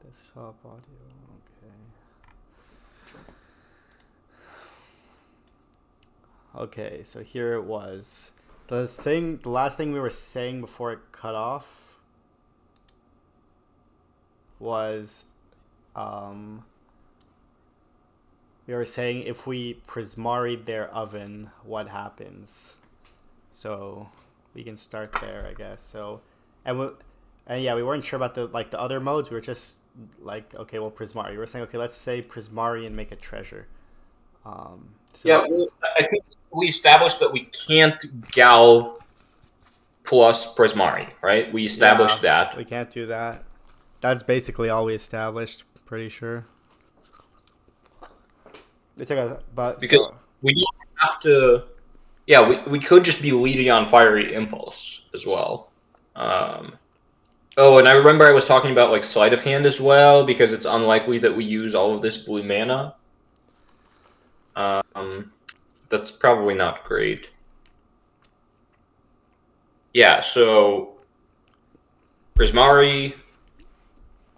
Desktop audio. Okay. Okay, so here it was. The last thing we were saying before it cut off was, um, we were saying if we Prismari their oven, what happens? So we can start there, I guess. So, and we, and yeah, we weren't sure about the other modes. We were just like, okay, well, Prismari. We were saying, okay, let's say Prismari and make a treasure. Yeah, So well, I think we established that we can't Galv plus Prismari, right? We yeah, established that we can't do that. That's basically all we established. Pretty sure. It's like a but because so we don't have to. Yeah, we could just be leading on Fiery Impulse as well. Um, oh, and I remember I was talking about like Sleight of Hand as well because it's unlikely that we use all of this blue mana. Um, that's probably not great. Yeah, so Prismari,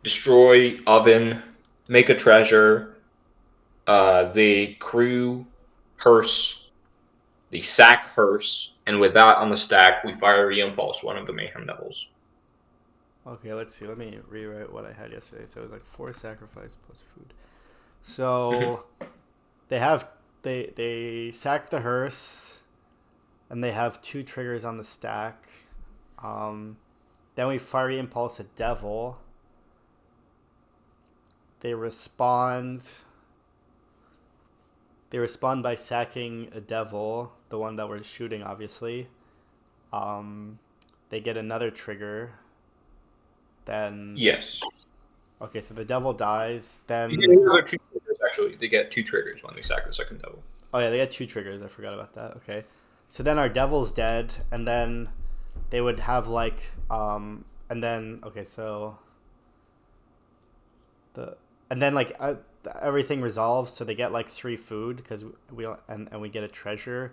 destroy oven, make a treasure. The crew hearse, the sack hearse, and with that on the stack, we fiery impulse one of the mayhem devils. okay. Let's see. Let me rewrite what I had yesterday. So it was like 4 sacrifice plus food. So they have they sack the hearse, and they have 2 triggers on the stack. Um, then we fiery impulse a devil. They respond. They respond by sacking a devil, the one that we're shooting, obviously. Um, they get another trigger. Then Yes. okay, so the devil dies. You get Then another 2 triggers, actually. They get 2 triggers when they sack the second devil. oh yeah, they get 2 triggers. I forgot about that. Okay, so then our devil's dead, and then they would have and then okay, so the and then everything resolves, so they get like 3 food because and we get a treasure.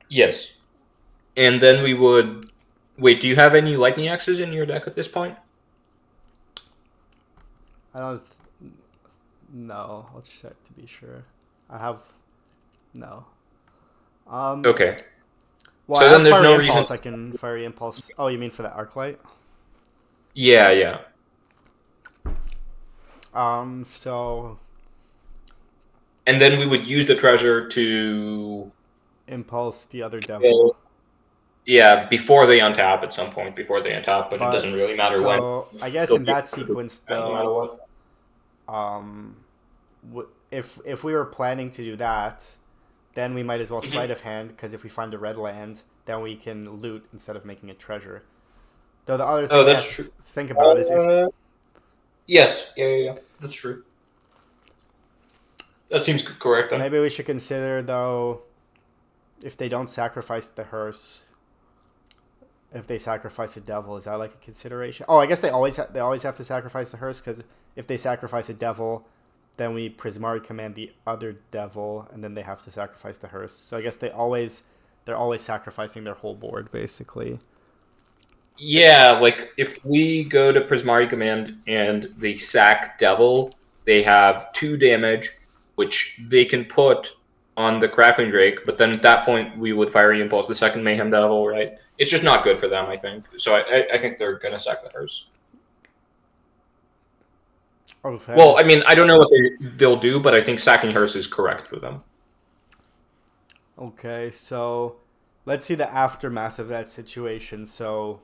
Yes. And then we would. Wait, do you have any lightning axes in your deck at this point? I don't. No, I'll check to be sure. I have no. Um. Okay. Well, I So then have there's fiery no reason. impulse. I can fiery impulse. Oh, you mean for the arc light? Yeah, yeah. So And then we would use the treasure to. impulse the other devil. Well, yeah, before they untap at some point, before they untap, but it doesn't But really matter when. so I guess They'll in be that sequence no matter though, what. um, if we were planning to do that, then we might as well sleight Mhm. of hand because if we find a red land, then we can loot instead of making a treasure. Though the other Oh, thing we that's have to true. think about is if Yes, yeah, yeah, yeah. That's true. That seems correct then. maybe we should consider though if they don't sacrifice the hearse, if they sacrifice a devil, is that like a consideration? Oh, I guess they always have to sacrifice the hearse because if they sacrifice a devil, then we Prismari command the other devil, and then they have to sacrifice the hearse. So I guess they're always sacrificing their whole board basically. Yeah, like if we go to Prismari Command and they sack Devil, they have 2 damage, which they can put on the Crackling Drake, but then at that point we would Fiery Impulse the second Mayhem Devil, right? It's just not good for them, I think. So I think they're gonna sack the hearse. Okay. Well, I mean, I don't know what they'll do, but I think sacking hearse is correct for them. Okay. So let's see the aftermath of that situation. So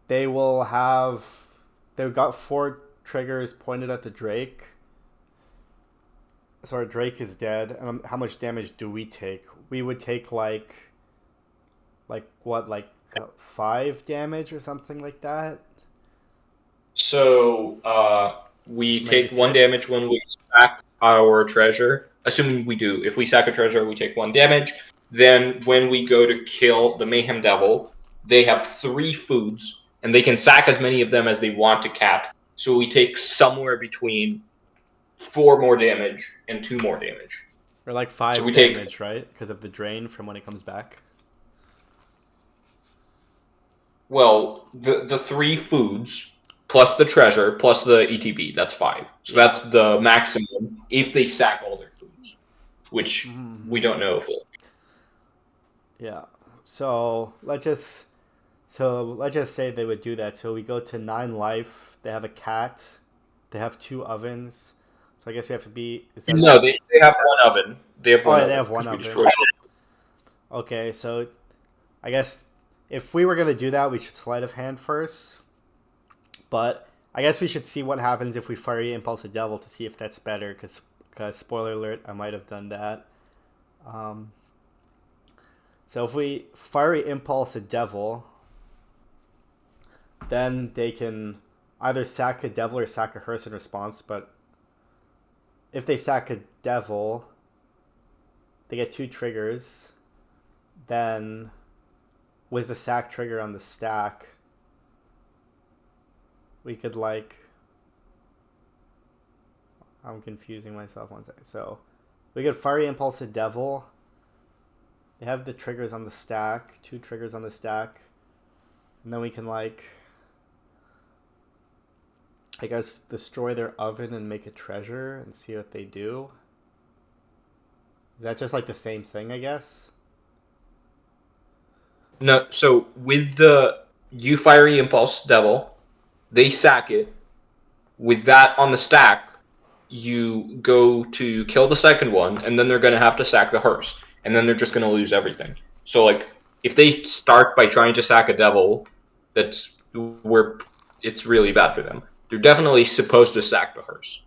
they will have they've got 4 triggers pointed at the Drake. So our Drake is dead. And how much damage do we take? We would take like what, 5 damage or something like that. So we Maybe take 1 damage 6. when we sack our treasure. Assuming we do. If we sack a treasure, we take 1 damage. Then when we go to kill the Mayhem Devil, they have 3 foods, and they can sack as many of them as they want to cap. So we take somewhere between 4 more damage and 2 more damage. Or like So 5 we take damage, right? Because of the drain from when it comes back. well the 3 foods plus the treasure, plus the ETB. That's 5. So Yeah. that's the maximum if they sack all their foods, which we Mm-hmm. don't know if Yeah. So let's just say they would do that. So we go to 9 life. They have a cat. They have 2 ovens. So I guess we have to be. Is that? No, they have one oven. They have Oh, one yeah, they oven have one because we oven. destroyed it. Okay, so I guess if we were gonna do that, we should sleight of hand first. But I guess we should see what happens if we fiery impulse a devil to see if that's better. Because spoiler alert, I might have done that. Um, so if we fiery impulse a devil, then they can either sack a devil or sack a hearse in response. But if they sack a devil, they get 2 triggers. Then with the sack trigger on the stack, we could like. I'm confusing myself one second. So we could fiery impulse a devil. They have the triggers on the stack, 2 triggers on the stack, and then we can like, I guess, destroy their oven and make a treasure and see what they do. Is that just like the same thing? I guess. No, so with the you fiery impulse devil, they sack it. With that on the stack, you go to kill the second one, and then they're going to have to sack the hearse, and then they're just going to lose everything. So like, if they start by trying to sack a devil, that's where it's really bad for them. They're definitely supposed to sack the hearse.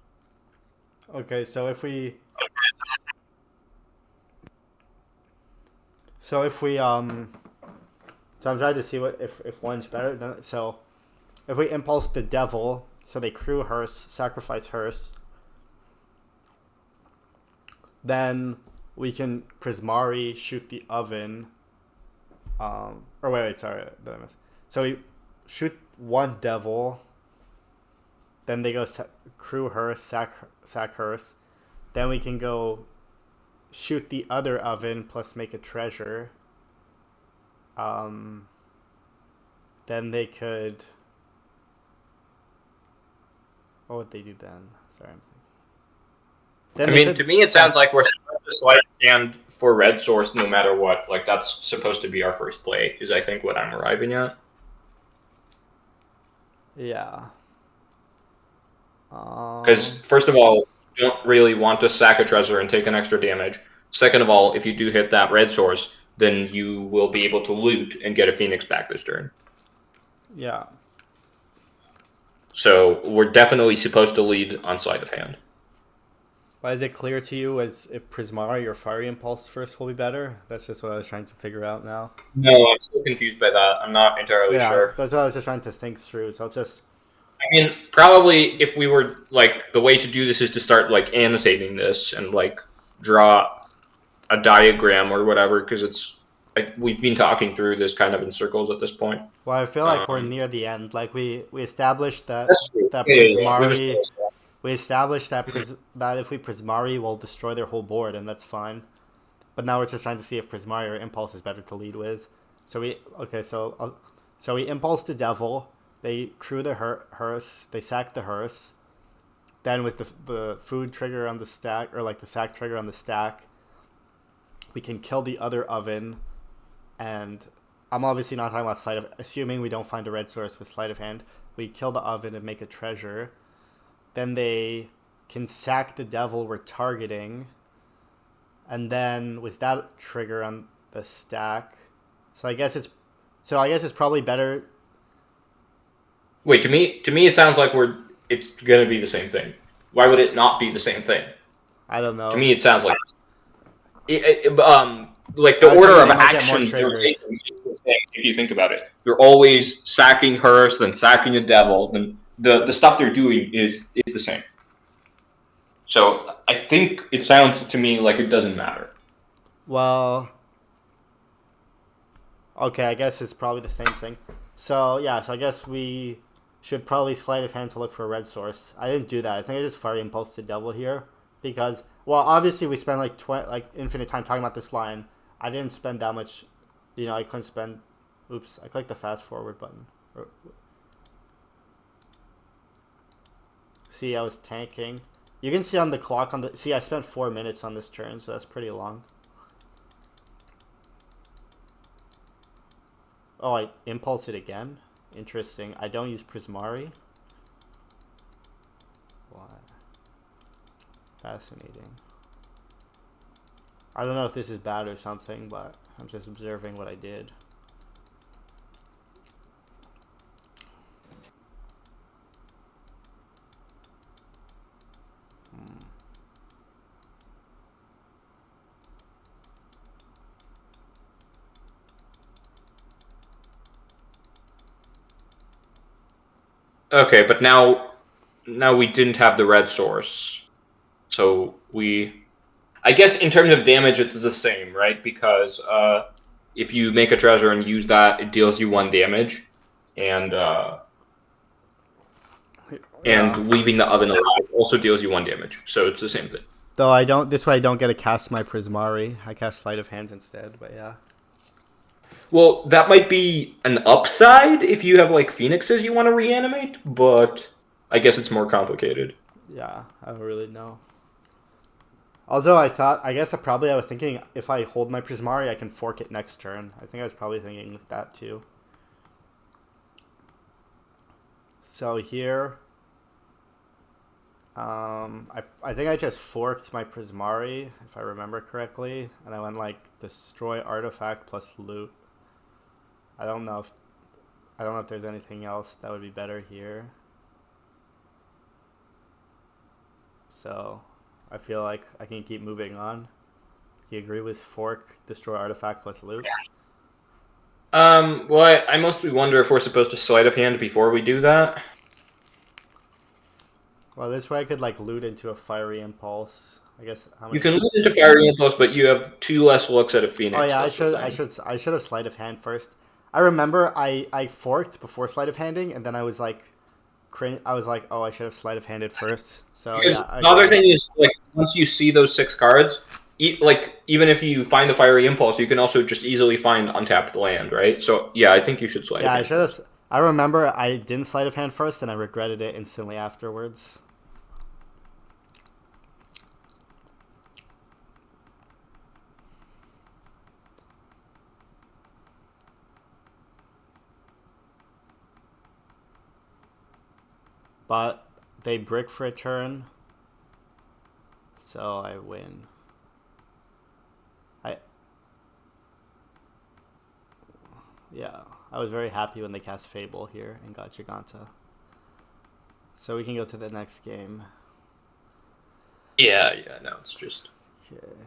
Okay, so if we so I'm trying to see what if one's better than so if we impulse the devil, so they crew hearse, sacrifice hearse, then we can Prismari shoot the oven. Or wait, sorry, did I miss? So we shoot one devil, then they go crew hearse, sack hearse, then we can go shoot the other oven plus make a treasure. Um, then they could. What would they do then? Sorry, I'm thinking. Then I they mean, could to me, it sounds like we're supposed to slight hand for red source no matter what. Like, that's supposed to be our first play, is I think what I'm arriving at. Yeah. Because, first of all, you don't really want to sack a treasure and take an extra damage. Second of all, if you do hit that red source, then you will be able to loot and get a Phoenix back this turn. Yeah. So, we're definitely supposed to lead on sleight of hand. Why is it clear to you as if Prismari or Fiery Impulse first will be better? That's just what I was trying to figure out now. No, I'm still confused by that. I'm not entirely Yeah, sure. that's what I was just trying to think through. So I'll just. I mean, probably if we were like the way to do this is to start like annotating this and like draw a diagram or whatever because it's like we've been talking through this kind of in circles at this point. Well, I feel like we're near the end. Like we established That's true. that Yeah. Prismari. We established that that if we Prismari, we'll destroy their whole board, and that's fine. But now we're just trying to see if Prismari or Impulse is better to lead with. So we impulse the devil. They crew the hearse. They sack the hearse. Then with the food trigger on the stack, or like the sack trigger on the stack, we can kill the other oven. And I'm obviously not talking about sleight of. Assuming we don't find a red source with sleight of hand, we kill the oven and make a treasure. Then they can sack the devil we're targeting. And then with that trigger on the stack, so I guess it's probably better. Wait, to me, it sounds like it's gonna be the same thing. Why would it not be the same thing? I don't To know. me, it sounds like like I the was order thinking of they might get more actions they're triggers. taking is the same if you think about it. They're always sacking hearse, then sacking a devil, then the stuff they're doing is the same. So I think it sounds to me like it doesn't matter. Well, okay, I guess it's probably the same thing. So yeah, so I guess we should probably sleight of hand to look for a red source. I didn't do that. I think I just fire impulse the devil here because, well, obviously we spent like infinite time talking about this line. I didn't spend that much. I couldn't spend. Oops, I clicked the fast forward button. See, I was tanking. You can see on the clock on the... See, I spent 4 minutes on this turn, so that's pretty long. Oh, I impulse it again? Interesting. I don't use Prismari. Why? Fascinating. I don't know if this is bad or something, but I'm just observing what I did. Okay, but now we didn't have the red source, so I guess in terms of damage, it's the same, right? Because if you make a treasure and use that, it deals you 1 damage, and leaving the oven alive also deals you 1 damage. So it's the same thing. Though I don't... This way I don't get to cast my Prismari. I cast Sleight of Hands instead, but yeah. Well, that might be an upside if you have like phoenixes you want to reanimate, but I guess it's more complicated. Yeah, I don't really know. Although I was thinking if I hold my Prismari, I can fork it next turn. I think I was probably thinking that too. So here, I think I just forked my Prismari, if I remember correctly, and I went like destroy artifact plus loot. I don't know if there's anything else that would be better here. So I feel like I can keep moving on. You agree with fork, destroy artifact plus loot? Well, I mostly wonder if we're supposed to sleight of hand before we do that. Well, this way I could like loot into a fiery impulse. I guess how many... You can loot into fiery impulse, but you have 2 less looks at a phoenix. Oh yeah, I should have sleight of hand first. I remember I forked before sleight of handing, and then I was like, oh, I should have sleight of handed first. So because yeah. The other thing is, like, once you see those 6 cards, even if you find the fiery impulse, you can also just easily find untapped land, right? So yeah, I think you should sleight of hand. I should have. I remember I didn't sleight of hand first, and I regretted it instantly afterwards. But they brick for a turn, so I win. Yeah, I was very happy when they cast Fable here and got Giganta. So we can go to the next game. Yeah, no, it's just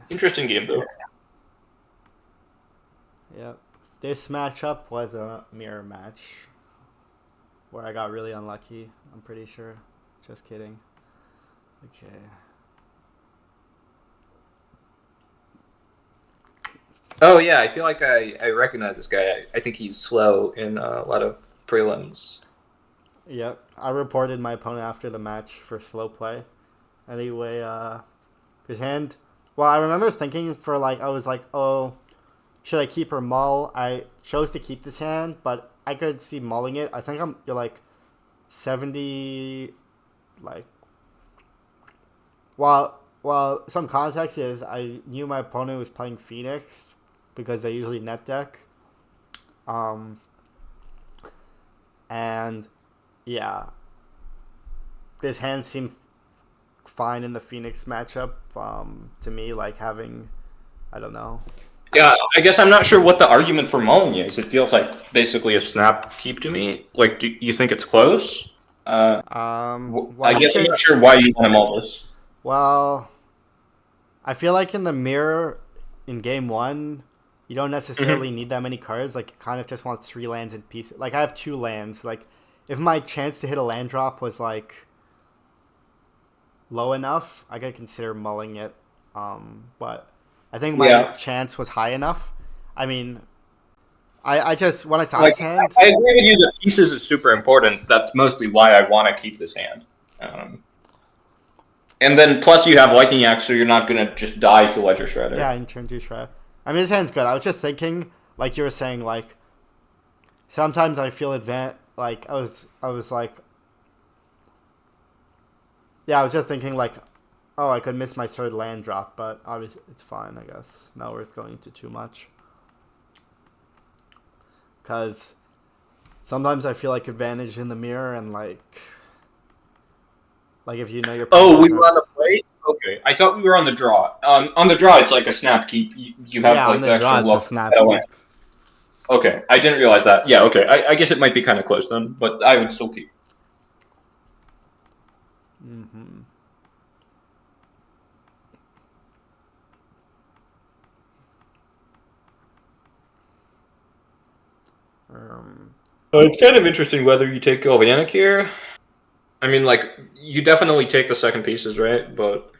interesting game though. Yep. This matchup was a mirror match where I got really unlucky, I'm pretty sure. Just kidding. Okay. Oh yeah, I feel like I recognize this guy. I think he's slow in a lot of prelims. Yep. I reported my opponent after the match for slow play. Anyway, his hand... Well, I remember thinking for like, I was like, oh, should I keep or mull? I chose to keep this hand, but I could see mulling it. I think you're like 70, like... Well, some context is I knew my opponent was playing Phoenix because they usually net deck. And yeah, this hand seemed fine in the Phoenix matchup to me, like having, I don't know. Yeah, I guess I'm not sure what the argument for mulling is. It feels like basically a snap keep to me. Like, do you think it's close? Well, I guess I'm not sure why you want to mull this. Well, I feel like in the mirror, in game 1, you don't necessarily need that many cards. Like, you kind of just want 3 lands in pieces. Like, I have 2 lands. Like, if my chance to hit a land drop was, like, low enough, I could consider mulling it. But I think my chance was high enough. I mean, I just, when I saw his hand... I agree with you that pieces is super important. That's mostly why I want to keep this hand. And then, plus you have Lightning Axe, so you're not going to just die to Ledger Shredder. Yeah, in turn 2 Shredder. I mean, his hand's good. I was just thinking, like you were saying, like, sometimes I feel like, I was like, Yeah, I was just thinking like, oh, I could miss my third land drop, but obviously it's fine, I guess. Not worth going into too much. Because sometimes I feel like advantage in the mirror, and like if you know your opponent Oh, we doesn't were have. on the play? Okay. I thought we were on the draw. On the draw, it's like a snap keep. You have Yeah, on like the the extra draw it's a bluff snap at a land. keep. Okay. I didn't realize that. Yeah, okay. I guess it might be kind of close then, but I would still keep. Mm-hmm. Um, It's kind of interesting whether you take Galvanic here. I mean, like, you definitely take the second pieces, right? But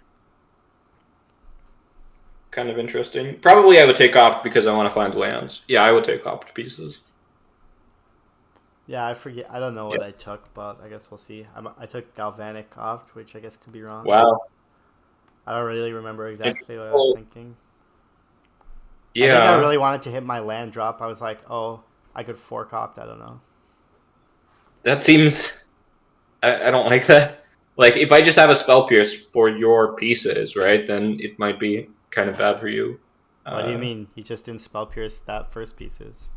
kind of interesting. Probably I would take Opt because I want to find lands. Yeah, I would take Opt pieces. yeah, I forget. I don't know Yeah. what I took, but I guess we'll see. I took Galvanic off, which I guess could be wrong. Wow. I don't really remember exactly Interesting. what I was Well, thinking. I think I yeah. really wanted to hit my land drop. I was like, oh, I could fork opt. I don't know. That seems. I don't like that. Like, if I just have a spell pierce for your pieces, right, then it might be kind of bad for you. What do you Uh, mean? You just didn't spell pierce that first pieces.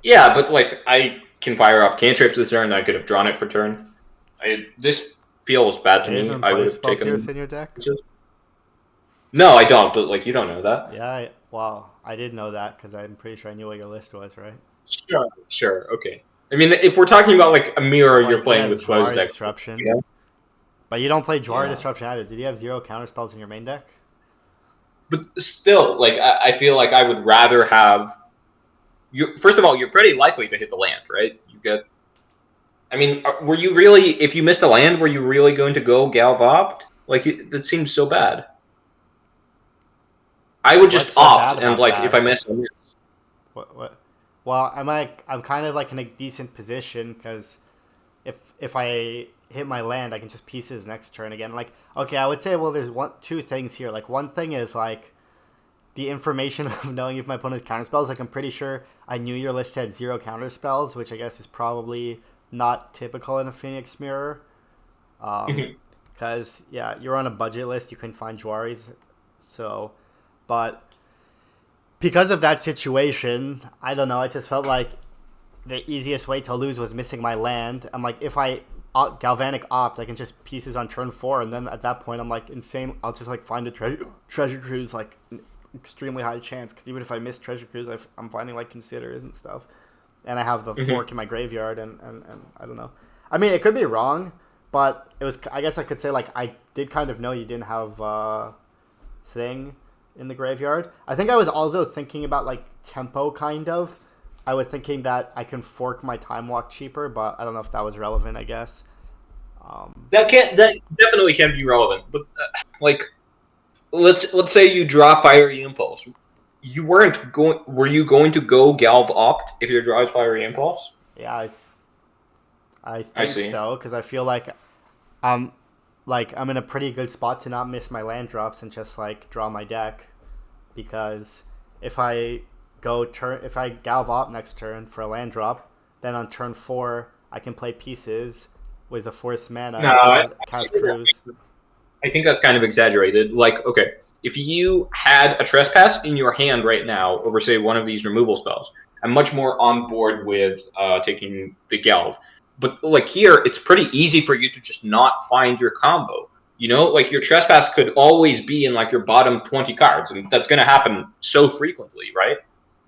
yeah, but like I can fire off cantrips this turn. I could have drawn it for turn. This feels bad Do to you me. even I would play have spell pierce taken. in your deck? No, I don't. But like you don't know that. Yeah, well, I did know that because I'm pretty sure I knew what your list was, right? Sure, sure, okay. I mean, if we're talking about like a mirror, Well, you're you could playing have with closed Jwari decks. Disruption. Yeah. But you don't play Jwari Yeah. Disruption either. Did you have 0 counter spells in your main deck? But still, like I feel like I would rather have you. First of all, you're pretty likely to hit the land, right? You get. I mean, were you really? If you missed a land, were you really going to go Galv Opt? Like that seems so bad. I would just What's so opt, bad and about like if I that? miss, I miss. What? Well, I'm kind of like in a decent position because if I hit my land, I can just pieces next turn again. Like, okay, I would say, well, there's two things here. Like, one thing is like the information of knowing if my opponent's counter spells. Like, I'm pretty sure I knew your list had 0 counter spells, which I guess is probably not typical in a Phoenix Mirror. Because yeah, you're on a budget list, you can find Jwaris. So, but because of that situation, I don't know. I just felt like the easiest way to lose was missing my land. I'm like, if I Galvanic opt, I can just pieces on turn 4, and then at that point, I'm like insane. I'll just like find a treasure cruise, like extremely high chance, because even if I miss treasure cruise, I'm finding like considers and stuff, and I have the fork in my graveyard, and I don't know. I mean, it could be wrong, but it was. I guess I could say like I did kind of know you didn't have thing in the graveyard. I think I was also thinking about like tempo, kind of. I was thinking that I can fork my time walk cheaper, but I don't know if that was relevant. I guess. That definitely can be relevant, but like let's say you draw Fiery Impulse. You weren't going. Were you going to go Galv Opt if your draw is Fiery Impulse? Yeah, I I think see. so because I feel um like I'm in a pretty good spot to not miss my land drops and just like draw my deck, because if I if I Galv Op next turn for a land drop, then on turn 4 I can play pieces with a force mana No, and cast Cruise. I think that's kind of exaggerated. Like, okay, if you had a trespass in your hand right now over, say, one of these removal spells, I'm much more on board with taking the Gelv. But like here, it's pretty easy for you to just not find your combo. You know, like your trespass could always be in like your bottom 20 cards, and that's going to happen so frequently, right?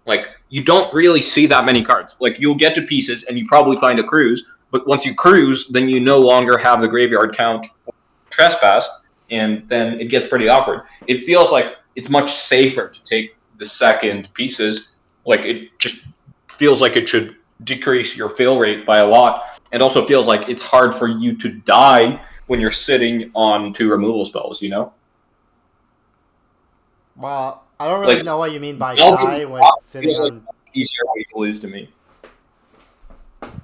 Like you don't really see that many cards. Like you'll get to pieces, and you probably find a cruise, but once you cruise, then you no longer have the graveyard count trespass, and then it gets pretty awkward. It feels like it's much safer to take the second pieces. Like it just feels like it should decrease your fail rate by a lot, and also feels like it's hard for you to die when you're sitting on 2 removal spells. You know, Well, I don't really like know what you mean by Melvin die with sitting feels like on. an easier way to lose to me.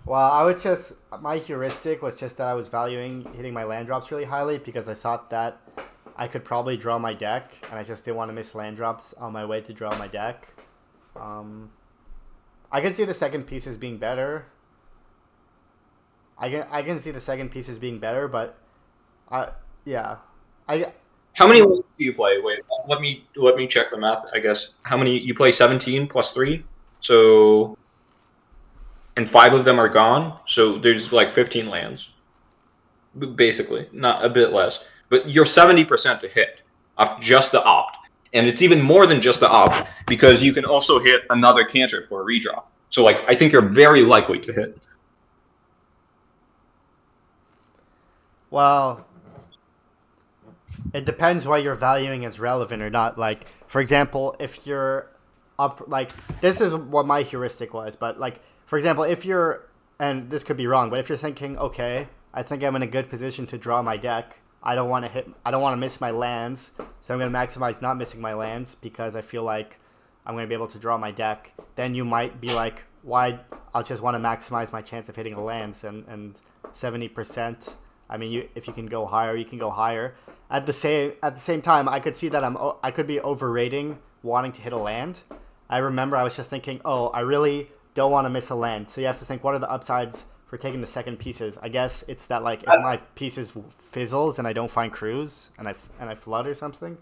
Well, I was just my heuristic was just that I was valuing hitting my land drops really highly because I thought that I could probably draw my deck, and I just didn't want to miss land drops on my way to draw my deck. Um, I can see the second pieces being better. I can see the second pieces being better, but I yeah. I How many lanes do you play? Wait, let me check the math. I guess how many you play? 17 plus three. So and five of them are gone. So there's like 15 lands, basically, not a bit less. But you're 70% to hit off just the opt, and it's even more than just the opt because you can also hit another cantrip for a redraw. So like I think you're very likely to hit. well, it depends why you're valuing as relevant or not. Like, for example, if you're up, like, this is what my heuristic was, but, like, for example, if you're, and this could be wrong, but if you're thinking, okay, I think I'm in a good position to draw my deck, I don't want to miss my lands, so I'm going to maximize not missing my lands because I feel like I'm going to be able to draw my deck, then you might be like, why, I'll just want to maximize my chance of hitting the lands, and 70%, I mean, if you can go higher, you can go higher. At the same time, I could see that I could be overrating wanting to hit a land. I remember I was just thinking, oh, I really don't want to miss a land. So you have to think, what are the upsides for taking the second pieces? I guess it's that like if my pieces fizzles and I don't find crews and I flood or something.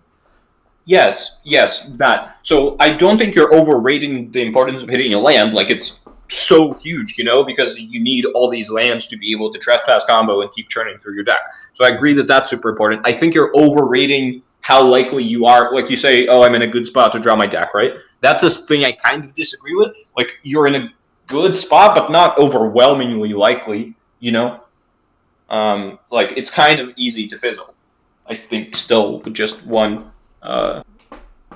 Yes, yes, that. So I don't think you're overrating the importance of hitting a land. Like it's so huge, because you need all these lands to be able to trespass combo and keep churning through your deck. So I agree that that's super important. I think you're overrating how likely you are. Like you say, oh, I'm in a good spot to draw my deck, right? That's a thing I kind of disagree with. Like you're in a good spot, but not overwhelmingly likely. Like it's kind of easy to fizzle. I think still uh,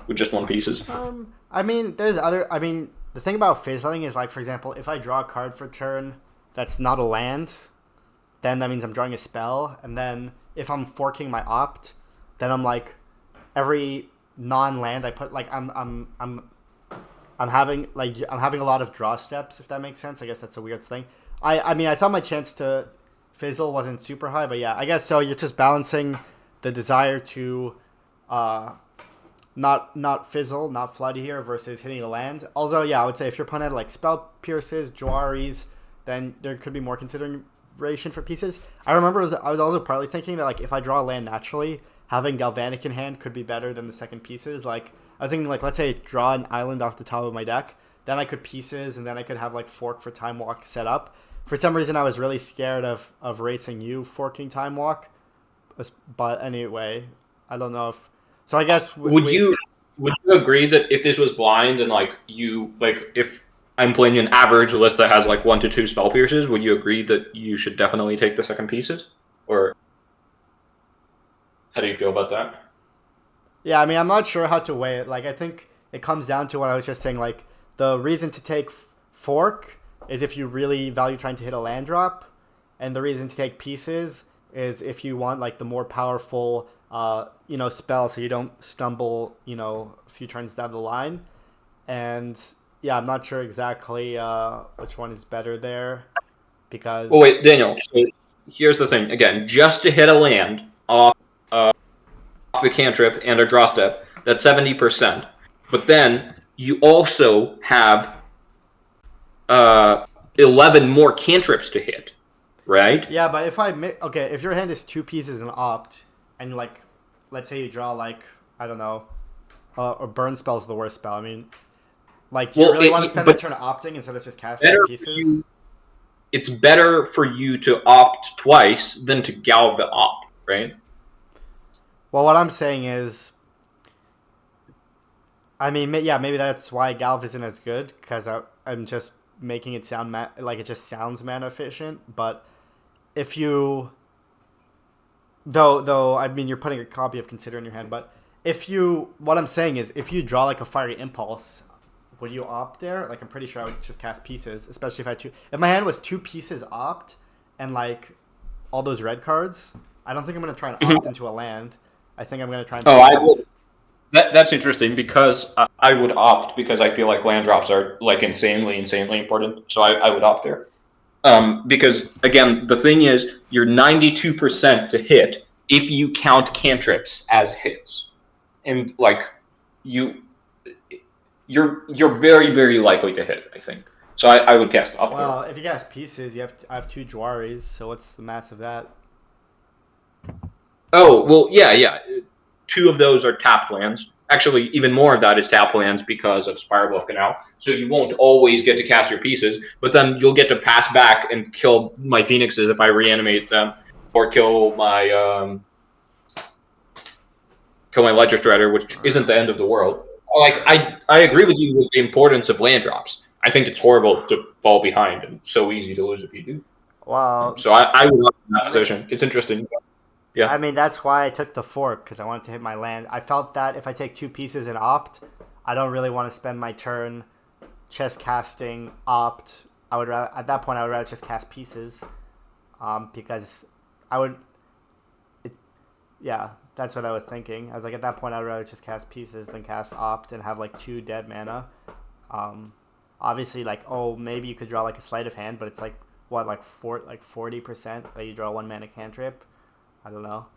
with just one pieces. I mean, there's other. I mean, the thing about fizzling is like, for example, if I draw a card for turn that's not a land, then that means I'm drawing a spell, and then if I'm forking my opt, then I'm like every non-land I put like I'm having a lot of draw steps, if that makes sense. I guess that's a weird thing. I mean, I thought my chance to fizzle wasn't super high, but yeah, I guess so. You're just balancing the desire to uh, not fizzle, not flood here versus hitting the land. Also, yeah, I would say if your opponent had like spell pierces, Juaris, then there could be more consideration for pieces. I remember I was also partly thinking that like if I draw a land naturally, having Galvanic in hand could be better than the second pieces. Like I was thinking like let's say draw an island off the top of my deck, then I could pieces and then I could have like fork for time walk set up. For some reason, I was really scared of racing you forking time walk, but anyway, I don't know if. So I guess Would you agree that if this was blind and if I'm playing an average list that has like 1 to 2 spell pierces, would you agree that you should definitely take the second pieces? Or how do you feel about that? Yeah, I mean, I'm not sure how to weigh it. Like, I think it comes down to what I was just saying. Like, the reason to take fork is if you really value trying to hit a land drop, and the reason to take pieces is if you want like the more powerful, spell, so you don't stumble, a few turns down the line. And yeah, I'm not sure exactly which one is better there Oh wait, because Daniel. So here's the thing. Again, just to hit a land off the cantrip and a draw step, that's 70%. But then you also have uh, 11 more cantrips to hit, right? yeah, but okay, if your hand is two pieces and opt, and like, let's say you draw like I don't know, or burn spell's the worst spell. I mean, like, do you Well, really want to spend that but turn opting instead of just casting better for pieces? you. It's better for you to opt twice than to gal the opt, right? Well, what I'm saying is, I mean, yeah, maybe that's why Galv isn't as good because I'm just making it sound like it just sounds mana efficient. But if you, though, I mean, you're putting a copy of Consider in your hand. But what I'm saying is, if you draw like a Fiery Impulse, would you opt there? Like, I'm pretty sure I would just cast pieces, especially if I had two. If my hand was two pieces opt, and like all those red cards, I don't think I'm gonna try and opt into a land. I think I'm gonna try and Oh, I would. pieces. That's interesting because I would opt because I feel like land drops are like insanely important. So I would opt there. Because again, the thing is, you're 92% to hit if you count cantrips as hits, and like you, you're very likely to hit. I think so. I would cast up there. Well, if you cast pieces, I have two Juaris, so what's the mass of that? Oh, well, yeah. Two of those are tapped lands. Actually, even more of that is tapped lands because of Spiral Bluff Canal. So you won't always get to cast your pieces, but then you'll get to pass back and kill my Phoenixes if I reanimate them, or kill my Ledger Strider, which isn't the end of the world. Like I agree with you with the importance of land drops. I think it's horrible to fall behind and so easy to lose if you do. Well, So I would love that I mean, position. It's interesting. I Yeah. mean that's why I took the fork because I wanted to hit my land. I felt that if I take two pieces and opt, I don't really want to spend my turn chest casting opt. I would rather, at that point I would rather just cast pieces, because I would. It, yeah, that's what I was thinking. I was like, at that point I would rather just cast pieces than cast opt and have like two dead mana. Um, Obviously, like, oh, maybe you could draw like a sleight of hand, but it's like what, like 40% that you draw one mana cantrip. I don't know.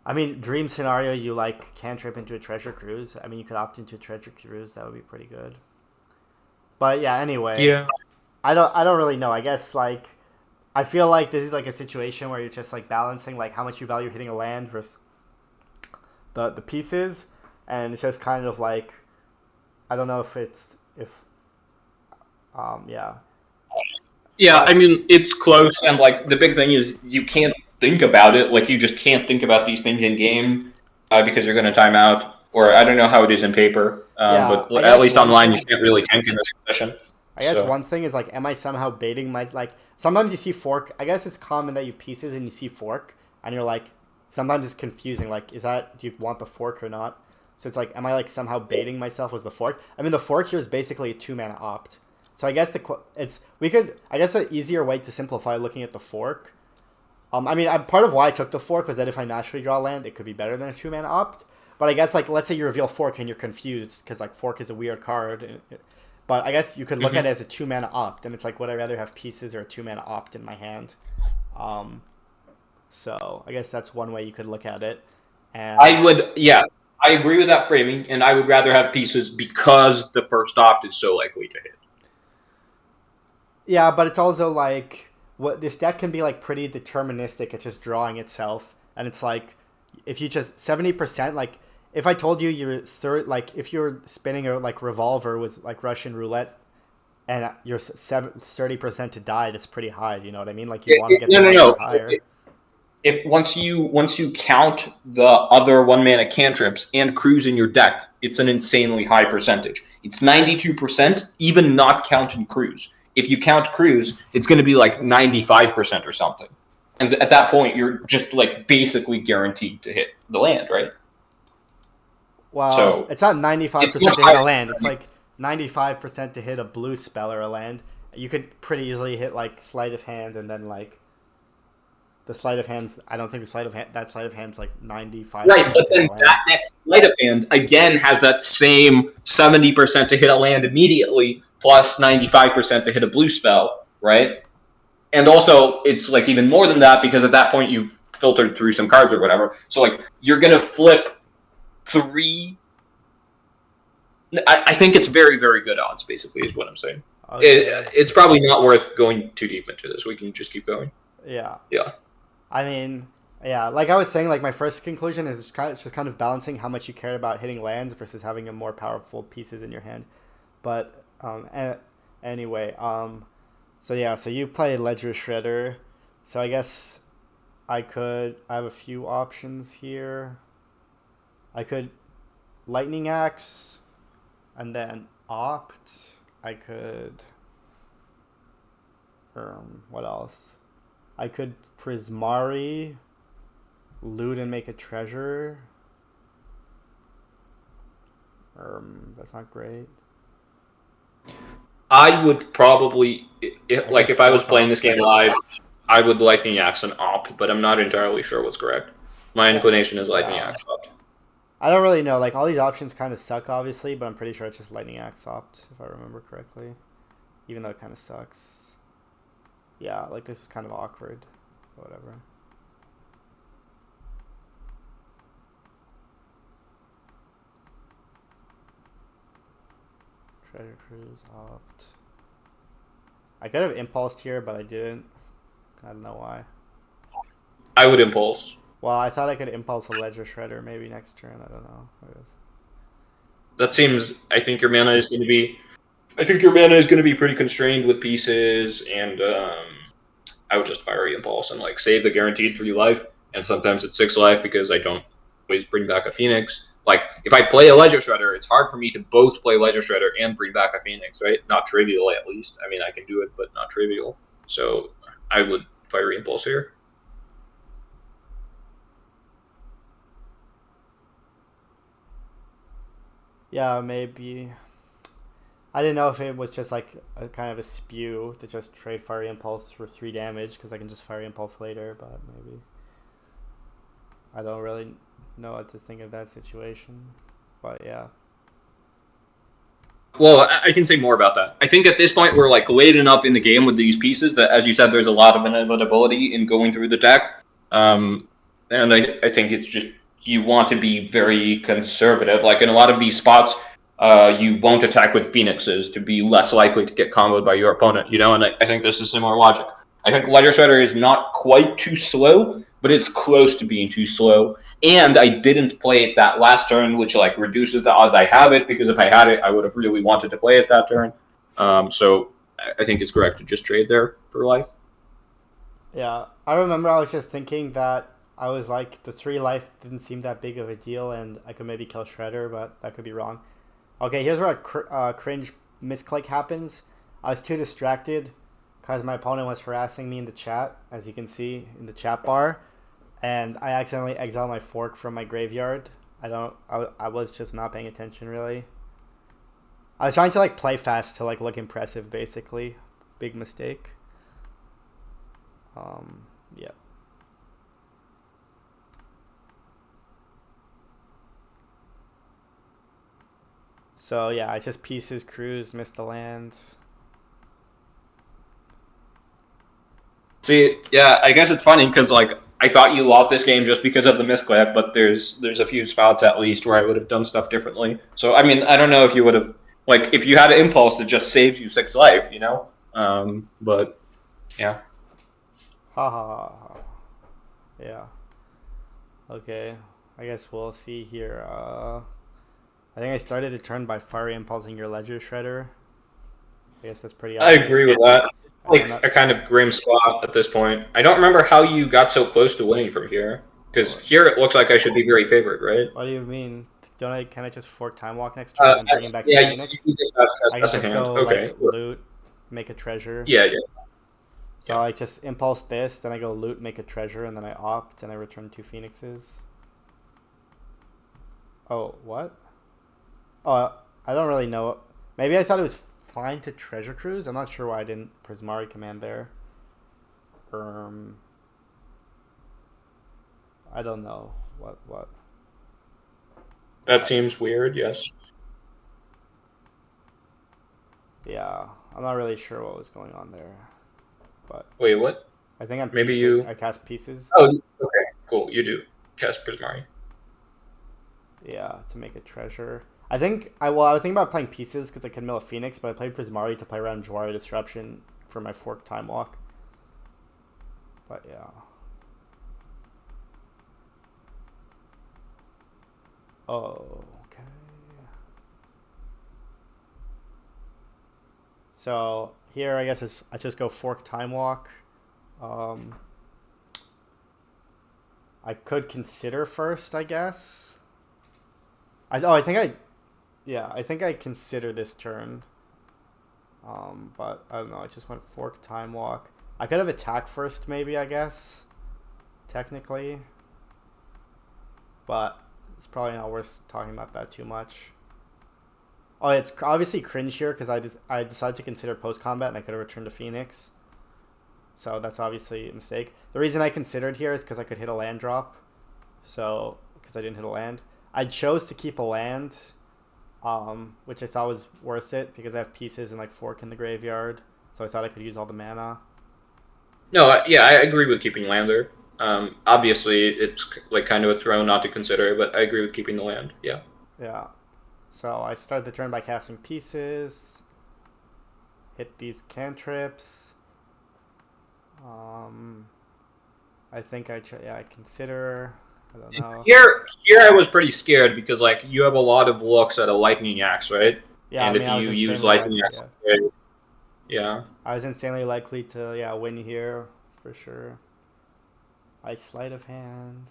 I mean, dream scenario, you like cantrip into a treasure cruise. I mean, you could opt into a treasure cruise. That would be pretty good. But yeah, anyway, Yeah. I don't really know. I guess like I feel like this is like a situation where you're just like balancing like how much you value hitting a land versus the pieces, and it's just kind of like I don't know if it's if yeah, Yeah, I but mean it's close, and like the big thing is you can't think about it. Like you just can't think about these things in game because you're going to time out. Or I don't know how it is in paper, yeah, but I at guess least one online you thing can't really tank in this position. I guess So one thing is like, am I somehow baiting my like? Sometimes you see fork. I guess it's common that you pieces and you see fork, and you're like, sometimes it's confusing. Like, is that do you want the fork or not? So it's like, am I like somehow baiting myself with the fork? I mean, the fork here is basically a two mana opt. So I guess it's we could I guess an easier way to simplify looking at the fork. I mean, part of why I took the fork was that if I naturally draw land, it could be better than a two mana opt. But I guess like let's say you reveal fork and you're confused because like fork is a weird card. But I guess you could look at it mhm. as a two mana opt, and it's like, would I rather have pieces or a two mana opt in my hand? Um, so I guess that's one way you could look at it. And I would, yeah, I agree with that framing, and I would rather have pieces because the first opt is so likely to hit. yeah, but it's also like what this deck can be like pretty deterministic at just drawing itself, and it's like if you just 70% like if I told you your third like if you're spinning a like revolver was like Russian roulette and you're 30% to die, that's pretty high. You know what I mean? Like you want to get the No, no, number no. higher. If once you count the other one mana cantrips and cruise in your deck, it's an insanely high percentage. It's 92%, even not counting cruise. If you count cruise, it's going to be like 95% or something. And at that point, you're just like basically guaranteed to hit the land, right? Well, So it's not 95% it's much to hit a higher. land. It's like 95% to hit a blue spell or a land. You could pretty easily hit like sleight of hand and then like the sleight of hands. I don't think the sleight of hand that sleight of hand's like Right, 95% but to hit then a that land. next sleight of hand again has that same 70% to hit a land immediately, plus 95% to hit a blue spell, right? And also it's like even more than that because at that point you've filtered through some cards or whatever. So like you're gonna flip three. I think it's very very good odds. Basically, is what I'm saying. Okay. It's probably not worth going too deep into this. We can just keep going. Yeah. Yeah. I mean, yeah, like I was saying, like my first conclusion is just kind of balancing how much you care about hitting lands versus having a more powerful pieces in your hand. But anyway, so yeah, so you play Ledger Shredder. So I guess I have a few options here. I could Lightning Axe and then opt. I could what else? I could Prismari, loot and make a treasure. That's not great. I would probably I could like if I was fork playing this opt. game live, I would Lightning Axe and opt, but I'm not entirely sure what's correct. My inclination is Lightning Yeah. Axe opt. I don't really know. Like all these options kind of suck, obviously, but I'm pretty sure it's just Lightning Axe opt if I remember correctly. Even though it kind of sucks. Yeah, like this is kind of awkward. Whatever. Treasure Cruise opt. I could have impulsed here, but I didn't. I don't know why. I would impulse. Well, I thought I could impulse a Ledger Shredder maybe next turn. I don't know. That seems. I think your mana is going to be. I think your mana is going to be pretty constrained with pieces, and I would just Fiery Impulse and like save the guaranteed 3 life, and sometimes it's 6 life because I don't always bring back a Phoenix. Like if I play a Ledger Shredder, it's hard for me to both play Ledger Shredder and bring back a Phoenix, right? Not trivial, at least. I mean, I can do it, but not trivial. So I would Fiery Impulse here. Yeah, maybe. I didn't know if it was just like a kind of a spew to just trade Fiery Impulse for 3 damage because I can just Fiery Impulse later, but maybe. I don't really know what to think of that situation. But yeah. Well, I can say more about that. I think at this point we're like late enough in the game with these pieces that, as you said, there's a lot of inevitability in going through the deck. And I think it's just you want to be very conservative. Like in a lot of these spots, you won't attack with Phoenixes to be less likely to get comboed by your opponent. You know, and I think this is similar logic. I think Ledger Shredder is not quite too slow, but it's close to being too slow. And I didn't play it that last turn, which like reduces the odds I have it, because if I had it, I would have really wanted to play it that turn. So I think it's correct to just trade there for life. Yeah, I remember I was just thinking that I was like, the 3 life didn't seem that big of a deal and I could maybe kill Shredder, but that could be wrong. Okay, here's where a cringe misclick happens. I was too distracted because my opponent was harassing me in the chat, as you can see in the chat bar, and I accidentally exiled my fork from my graveyard. I was just not paying attention really. I was trying to like play fast to like look impressive, basically. Big mistake. Yeah. So yeah, I just pieces, cruise, missed the land. See, yeah, I guess it's funny because like I thought you lost this game just because of the misclick, but there's a few spots at least where I would have done stuff differently. So I mean, I don't know if you would have like if you had an impulse that just saved you 6 life, you know. But yeah. Ha ha ha. Ha. Yeah. Okay. I guess we'll see here. I think I started the turn by Fiery Impulsing your Ledger Shredder. I guess that's pretty I obvious. agree with that. And Like then a kind of grim spot at this point. I don't remember how you got so close to winning from here. Because here it looks like I should be very favored, right? what do you mean? Don't I? Can I just fork Time Walk next turn and then bring him back to Yeah, Phoenix? you just have I can that's a just hand. go like Okay. loot, make a treasure. Yeah, yeah, So yeah. I just impulse this, then I go loot, make a treasure, and then I opt, and I return 2 Phoenixes. Oh, what? Oh, I don't really know. Maybe I thought it was fine to treasure cruise. I'm not sure why I didn't Prismari command there. Um, I don't know what. That seems weird. Yes. Yeah, I'm not really sure what was going on there, but Wait, what? I think I'm Maybe piecing. you. I cast pieces. Oh, okay. Cool. You do cast Prismari. Yeah, to make a treasure. I was thinking about playing pieces because I could mill a Phoenix, but I played Prismari to play around Jwari Disruption for my fork Time Walk. But yeah. Oh, okay. So here, I guess I just go fork Time Walk. Um, I could consider first, I guess. I think I think I consider this turn. But I don't know. I just went fork Time Walk. I could have attack first, maybe. I guess technically, but it's probably not worth talking about that too much. Oh, it's obviously cringe here because I decided to consider post combat and I could have returned to Phoenix. So that's obviously a mistake. The reason I considered here is because I could hit a land drop. So because I didn't hit a land, I chose to keep a land, which I thought was worth it because I have pieces and like fork in the graveyard. So I thought I could use all the mana. No, yeah, I agree with keeping land there. Obviously, it's like kind of a throw not to consider, but I agree with keeping the land. Yeah. Yeah. So I started the turn by casting pieces. Hit these cantrips. I think I consider. I don't know. Here I was pretty scared because like you have a lot of looks at a lightning axe, right? Yeah, I And mean if I was you use insanely lightning likely. axe, Yeah, yeah. I was insanely likely to win here for sure. I sleight of hand.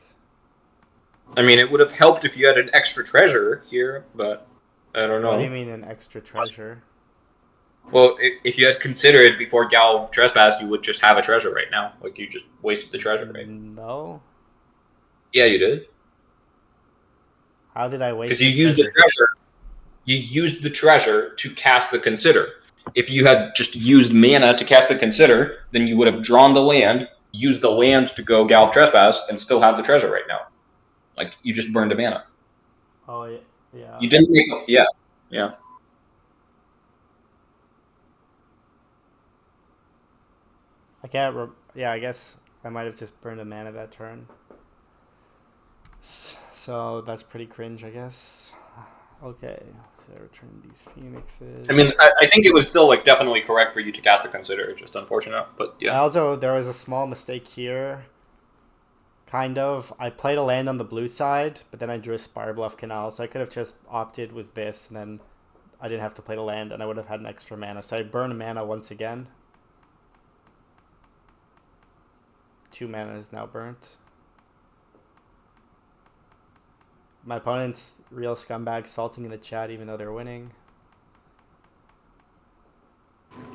I mean, it would have helped if you had an extra treasure here, but I don't What do you know. mean an extra treasure? Well, if you had considered before Gal trespassed, you would just have a treasure right now. Like you just wasted the treasure, right? No. Yeah, you did. How did I Because waste you the used the treasure? treasure. You used the treasure to cast the consider. If you had just used mana to cast the consider, then you would have drawn the land, used the land to go Gal trespass, and still have the treasure right now. Like you just burned a mana. Oh yeah. You didn't make. Yeah, yeah. I can't. Yeah, I guess I might have just burned a mana that turn. So that's pretty cringe, I guess. Okay, so return these I mean, phoenixes. I think it was still like definitely correct for you to cast the consider. It's just unfortunate, but I yeah. also there was a small mistake here. Kind of. I played a land on the blue side, but then I drew a Spire Bluff Canal, so I could have just opted was this, and then I didn't have to play the land, and I would have had an extra mana. So I burned mana once again. 2 mana is now burnt. My opponent's real scumbag salting in the chat even though they're winning.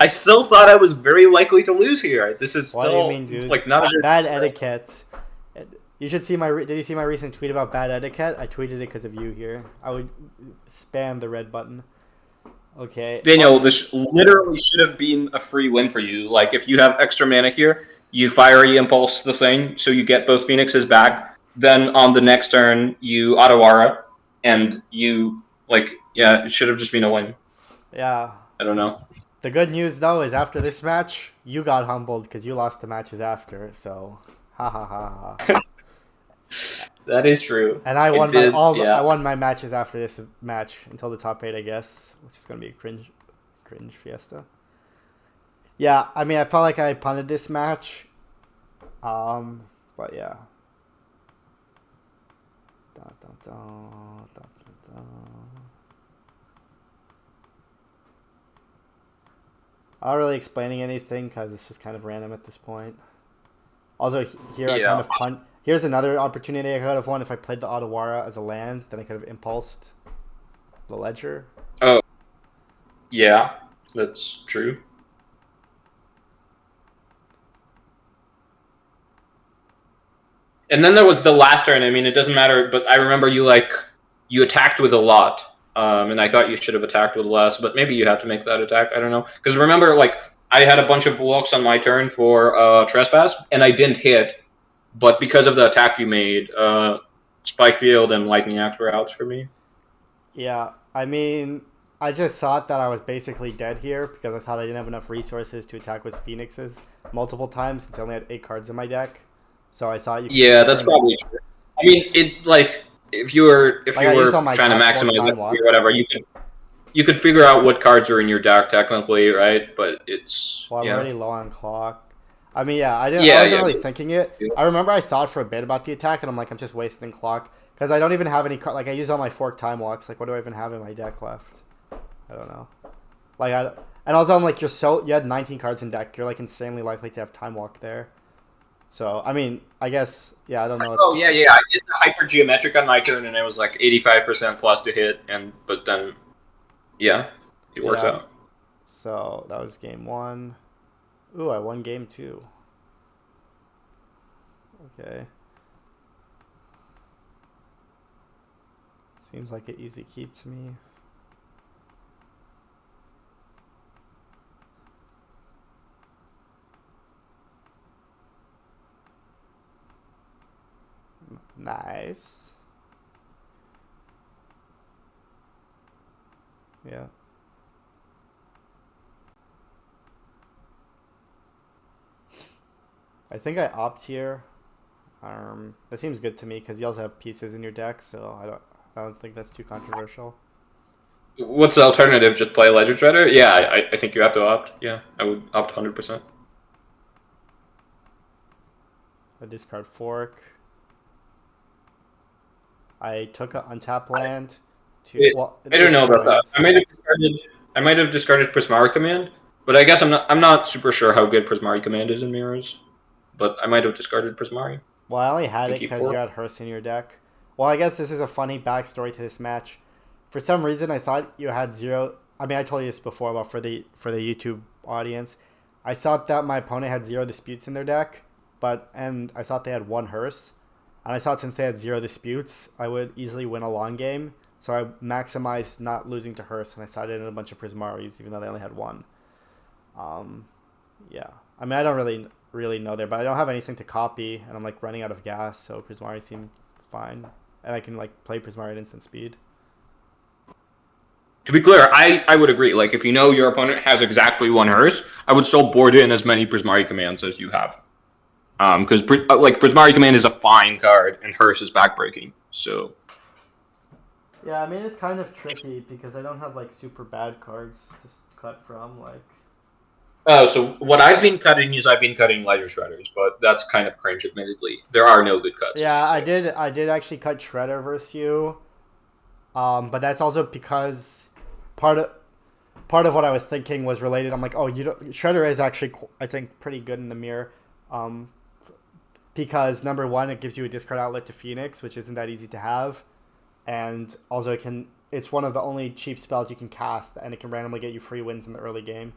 I still thought I was very likely to lose here. This is What do you still mean, dude? like not a Bad etiquette. You should see my. Did you see my recent tweet about bad etiquette? I tweeted it because of you here. I would spam the red button. Okay. Daniel, this literally should have been a free win for you. Like, if you have extra mana here, you Fiery Impulse the thing, so you get both Phoenixes back. Then on the next turn, you Otawara, and you, like, yeah, it should have just been a win. Yeah. I don't know. The good news though is after this match, you got humbled because you lost the matches after. So, ha ha ha ha. That is true. And I I won my did, all. I yeah. won my matches after this match until the top 8, I guess, which is gonna be a cringe fiesta. Yeah, I mean, I felt like I punted this match. But yeah. Dun, dun, dun, dun, dun, dun. I'm not really explaining anything because it's just kind of random at this point. Also, here I kind Yeah. of punt. Here's another opportunity I could have won if I played the Otawara as a land. Then I could have impulsed the Ledger. Oh, yeah, that's true. And then there was the last turn. I mean, it doesn't matter, but I remember you attacked with a lot, and I thought you should have attacked with less, but maybe you had to make that attack. I don't know, because remember, like I had a bunch of looks on my turn for trespass, and I didn't hit, but because of the attack you made, Spike Field and Lightning Axe were outs for me. Yeah, I mean, I just thought that I was basically dead here because I thought I didn't have enough resources to attack with Phoenixes multiple times since I only had 8 cards in my deck. So I thought you could Yeah, just that's turn. probably true. I mean, it like if Like you I used all were my trying to top 4 maximize time it or walks. whatever, you could figure out what cards are in your deck technically, right? But it's Well, I'm yeah. already low on clock. I mean, yeah, I didn't. I Yeah, wasn't yeah. really thinking it. I remember I thought for a bit about the attack, and I'm like, I'm just wasting clock because I don't even have any. Like I use all my fork time walks. Like, what do I even have in my deck left? I don't know. Like and also I'm like, you had 19 cards in deck. You're like insanely likely to have time walk there. So I mean, I guess yeah, I don't know. Oh yeah, yeah. I did the hyper geometric on my turn, and it was like 85% plus to hit, and but then yeah, it works Yeah. out. So that was game 1. Ooh, I won game 2. Okay. Seems like it easy keeps me. Nice. Yeah. I think I opt here. That seems good to me because you also have pieces in your deck, so I don't think that's too controversial. What's the alternative? Just play Ledger Shredder? Yeah, I think you have to opt. Yeah, I would opt 100%. I discard fork. I took an untap land to It, well, I don't there's know two about that. lands. I might have discarded Prismari Command, but I guess I'm not super sure how good Prismari Command is in mirrors. But I might have discarded Prismari Well, I only had and it keep because you four. had Hearst in your deck. Well, I guess this is a funny backstory to this match. For some reason, I thought you had zero. I mean, I told you this before, but for the YouTube audience, I thought that my opponent had zero disputes in their deck, and I thought they had one Hearst, and I thought since they had zero disputes, I would easily win a long game. So I maximized not losing to Hearst, and I sided in a bunch of Prismaris, even though they only had one. Um, yeah. I mean, I don't really know there, but I don't have anything to copy, and I'm like running out of gas, so Prismari seem fine, and I can like play Prismari at instant speed. To be clear, I would agree. Like if you know your opponent has exactly one Hearst, I would still board in as many Prismari commands as you have. Because like Prismari Command is a fine card and Hearst is backbreaking. So Yeah, I mean it's kind of tricky because I don't have like super bad cards to cut from. Like, so what I've been cutting is I've been cutting Ledger Shredders, but that's kind of cringe, admittedly. There are no good cuts, as you yeah, say. I did actually cut Shredder versus you, but that's also because part of part of what I was thinking was related. I'm like, oh, you don't, Shredder is actually I think pretty good in the mirror, um, because number one, it gives you a discard outlet to Phoenix, which isn't that easy to have, and also it can. It's one of the only cheap spells you can cast, and it can randomly get you free wins in the early game.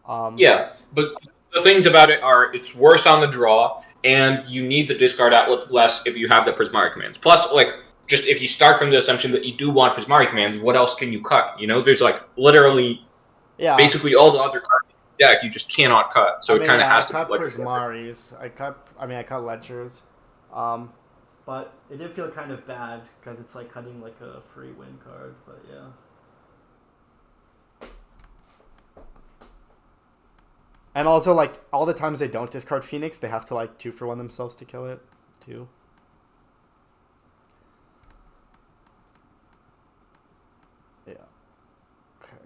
Um, Yeah, but the things about it are it's worse on the draw, and you need the discard outlet less if you have the Prismari commands. Plus, like, just if you start from the assumption that you do want Prismari commands, what else can you cut? You know, there's like literally yeah, basically all the other cards in the deck you just cannot cut. I So it mean, kind of yeah, I has to be cut Ledger Shredder. Prismaris. I cut Ledgers, um, but it did feel kind of bad because it's like cutting like a free win card. But yeah. And also, like, all the times they don't discard Phoenix, they have to, like, 2-for-1 themselves to kill it, too. Yeah. Okay.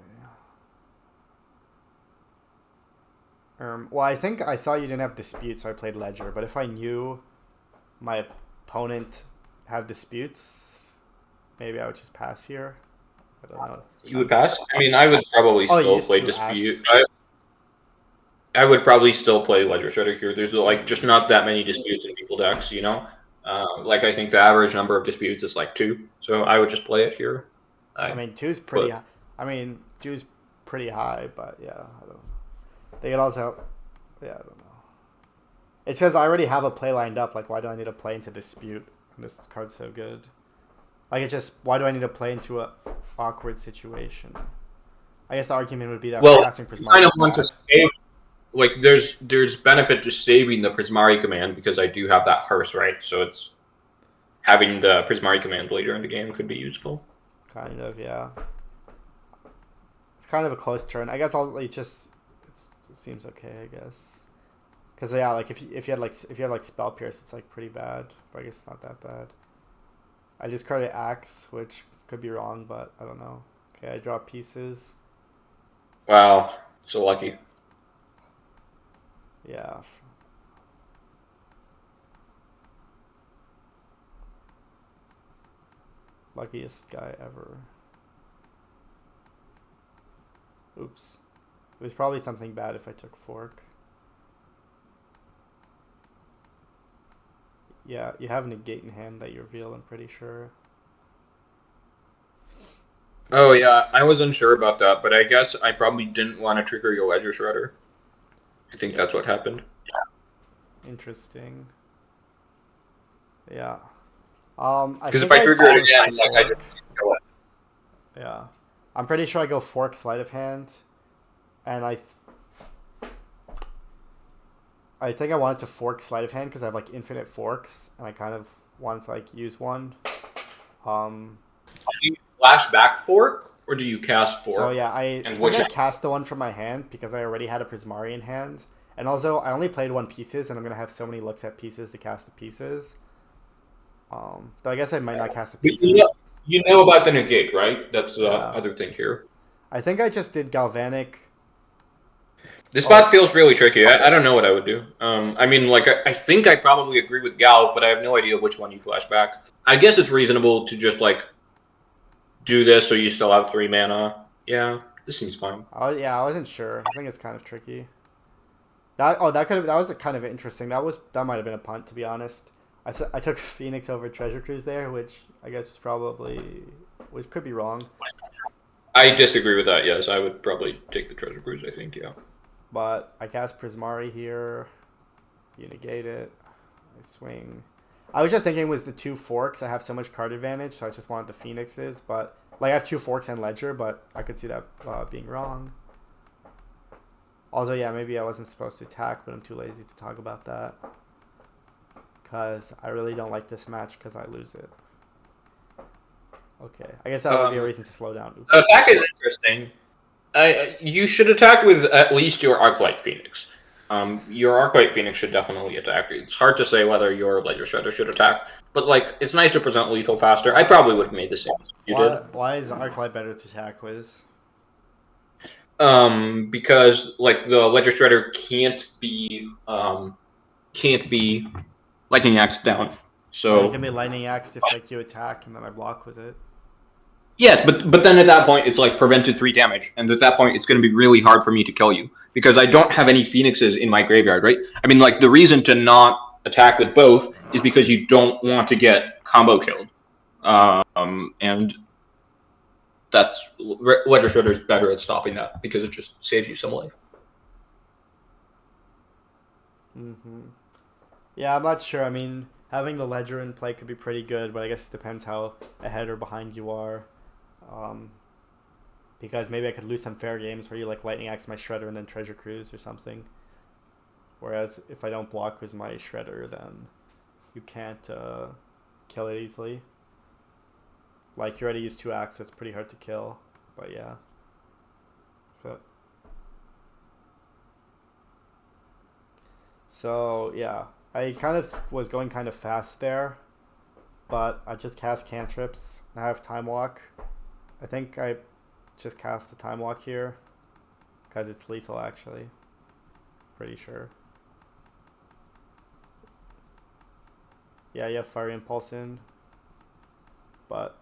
Well, I think I thought you didn't have disputes, so I played Ledger. But if I knew my opponent had disputes, maybe I would just pass here. I don't know. You would pass? I mean, I would probably Oh, you still used play two Dispute. acts. I would probably still play Ledger Shredder here. There's like just not that many disputes in people decks, you know. Like I think the average number of disputes is like two, so I would just play it here. I I mean, two's pretty. put I mean, two's pretty high, but yeah, I don't. They could also. Yeah, I don't know. It's because I already have a play lined up. Like, why do I need to play into dispute? And this card's so good. Like, it's just why do I need to play into a awkward situation? I guess the argument would be that well, passing you Prismari kind is of want to bad. save. Like there's benefit to saving the Prismari command because I do have that hearse, right? So it's having the Prismari command later in the game could be useful. Kind of, yeah. It's kind of a close turn. I guess I'll like, just. It seems okay, I guess. Because yeah, like if you had like spell pierce, it's like pretty bad. But I guess it's not that bad. I discarded axe, which could be wrong, but I don't know. Okay, I draw pieces. Wow, so lucky. Yeah. Luckiest guy ever. Oops. It was probably something bad if I took fork. Yeah, you have negate in hand that you reveal, I'm pretty sure. Oh yeah, I was unsure about that, but I guess I probably didn't want to trigger your Ledger Shredder. I think Yeah. that's what happened. Interesting. Yeah. I Because if think I I trigger it go again, like I just fork. kill it. Yeah. I'm pretty sure I go fork sleight of hand, and I think I wanted to fork sleight of hand because I have like infinite forks, and I kind of wanted to like use one. Um. Do you flash back fork or do you cast So fork? yeah, I And think which I cast the one from my hand because I already had a Prismari in hand, and also I only played one pieces, and I'm gonna have so many looks at pieces to cast the pieces. Though I guess I might not cast the but pieces. you know about the negate, right? That's the Yeah. other thing here. I think I just did galvanic. This Oh, spot feels really tricky. I don't know what I would do. I mean, like, I think I probably agree with Gal, but I have no idea which one you flash back. I guess it's reasonable to just, like, do this so you still have 3 mana. Yeah, this seems fine. yeah, I wasn't sure. I think it's kind of tricky. That was kind of interesting. That might have been a punt, to be honest. I took Phoenix over Treasure Cruise there, which I guess is probably which could be wrong, I disagree with that, yes. I would probably take the Treasure Cruise, I think, yeah. but I cast Prismari here. You negate it. I swing. I was just thinking was the two forks. I have so much card advantage, so I just wanted the Phoenixes, but like I have two forks and Ledger, but I could see that being wrong. Also, yeah, maybe I wasn't supposed to attack, but I'm too lazy to talk about that because I really don't like this match because I lose it. Okay, I guess that would be a Um, reason to slow down. Oops. Attack is interesting. You should attack with at least your Arclight Phoenix. Your Arclight Phoenix should definitely attack. It's hard to say whether your Ledger Shredder should attack, but like it's nice to present lethal faster. I Why? probably would have made the same as you did. Why is Arclight better to attack with? Because like the Ledger Shredder can't be Lightning Axe down. But it can So be Lightning Axe if like you attack and then I block with it. yes, but then at that point it's like prevented 3 damage, and at that point it's going to be really hard for me to kill you because I don't have any phoenixes in my graveyard, right? I mean, like the reason to not attack with both is because you don't want to get combo killed, and that's Ledger Shredder is better at stopping that because it just saves you some life. Mm-hmm. Yeah, I'm not sure. I mean, having the Ledger in play could be pretty good, but I guess it depends how ahead or behind you are. Um, because maybe I could lose some fair games where you like Lightning Axe my Shredder and then Treasure Cruise or something. Whereas if I don't block with my Shredder, then you can't kill it easily. Like you already used two axes, it's pretty hard to kill. But yeah. But, so yeah, I kind of was going kind of fast there, but I just cast cantrips. I have Time Walk. I think I just cast the Time Walk here because it's lethal actually. Pretty sure. Yeah, you have Fire Impulse in, but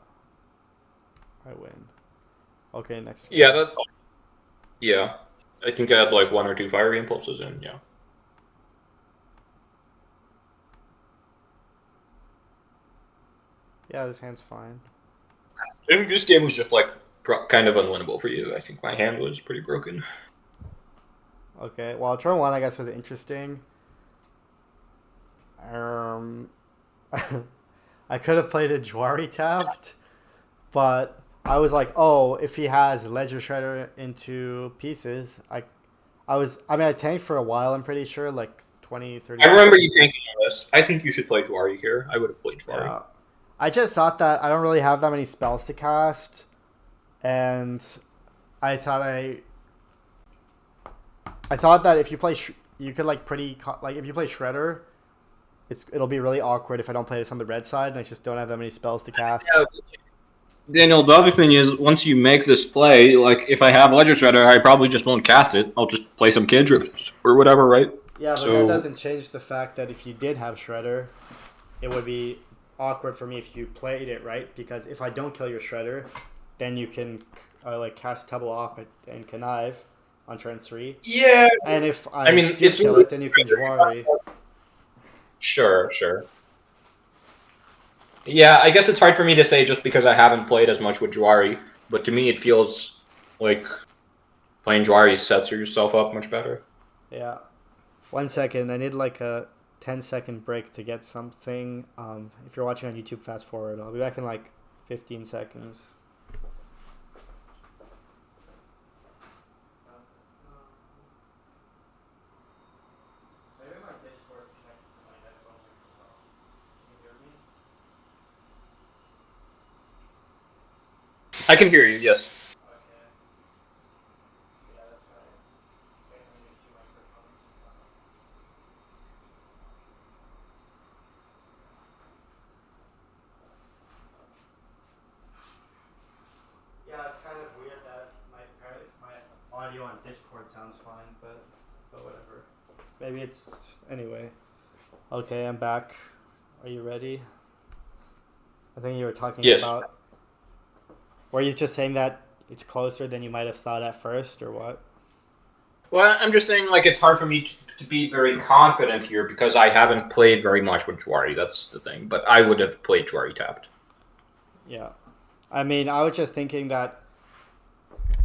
I win. Okay, next Yeah, game. that. Yeah, I think I had like 1 or 2 fiery impulses in. Yeah, Yeah, this hand's fine. I think this game was just like kind of unwinnable for you. I think my hand was pretty broken. Okay, well, turn one I guess was interesting. Um, I could have played a Jwari tapped, but I was like, oh, if he has Ledger Shredder into pieces, I mean, I tanked for a while, I'm pretty sure, like 20, 30 I remember seconds. you tanking on this. I think you should play Jwari here. I would have played Jwari. Yeah. I just thought that I don't really have that many spells to cast, and I thought I thought that if you play, you could like like if you play Shredder, it'll be really awkward if I don't play this on the red side, and I just don't have that many spells to cast. Yeah, Daniel, the other thing is, once you make this play, like if I have Ledger Shredder, I probably just won't cast it. I'll just play some cantrips or whatever, right? Yeah, but that So doesn't change the fact that if you did have Shredder, it would be awkward for me if you played it right, because if I don't kill your Shredder, then you can like cast Tubble off and Connive on turn 3. yeah, And if I I mean do it's kill really it, then you can Jwari. sure, sure. Yeah, I guess it's hard for me to say just because I haven't played as much with Jwari, but to me it feels like playing Jwari sets yourself up much better. Yeah. 1 second. I need like a 10-second break to get something. If you're watching on YouTube, fast forward. I'll be back in like 15 seconds. Maybe my Discord's connected to my headphones as well. Can you hear me? I can hear you, yes. Okay. Yeah, that's right. I guess I'm using two microphones. Yeah, it's kind of weird that my audio on Discord sounds fine, but Maybe it's anyway. Okay, I'm back. Are you ready? I think you were talking Yes. about. Were you just saying that it's closer than you might have thought at first, or what? Well, I'm just saying, like, it's hard for me to be very confident here because I haven't played very much with Jwari. That's the thing. But I would have played Jwari tapped. Yeah, I mean, I was just thinking that.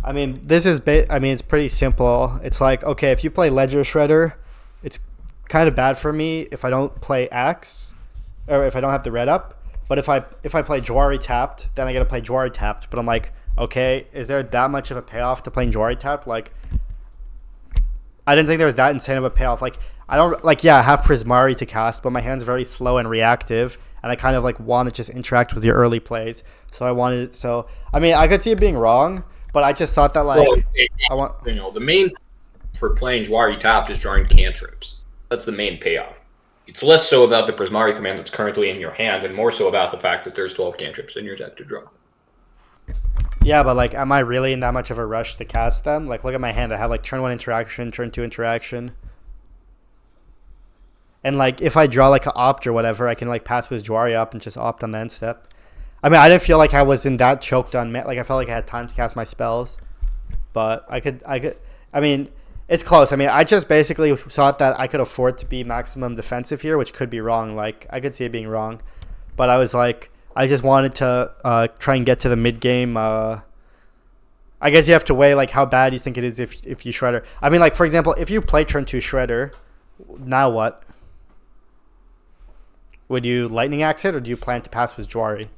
I mean, it's pretty simple. It's like, okay, if you play Ledger Shredder, it's kind of bad for me if I don't play Axe, or if I don't have the red up. But if I play Jwari tapped, then I gotta play Jwari tapped. But I'm like, okay, is there that much of a payoff to playing Jwari tapped? Like, I didn't think there was that insane of a payoff. Like, I don't like, yeah, I have Prismari to cast, but my hand's very slow and reactive, and I kind of like want to just interact with your early plays. So I mean, I could see it being wrong, but I just thought that like The main for playing Jwari tapped is drawing cantrips. That's the main payoff. It's less so about the Prismari command that's currently in your hand, and more so about the fact that there's 12 cantrips in your deck to draw. Yeah, but like, am I really in that much of a rush to cast them? Like, look at my hand. I have like turn 1 interaction, turn 2 interaction. And like, if I draw like an opt or whatever, I can like pass with Jwari up and just opt on the end step. I mean, I didn't feel like I was in that choked on. Like, I felt like I had time to cast my spells. But I could. I mean, it's close. I mean, I just basically thought that I could afford to be maximum defensive here, which could be wrong. Like, I could see it being wrong. But I was like, I just wanted to try and get to the mid game. I guess you have to weigh like how bad you think it is if you Shredder. I mean, like, for example, if you play turn 2 Shredder, now what? Would you Lightning Axe it, or do you plan to pass with Jwari?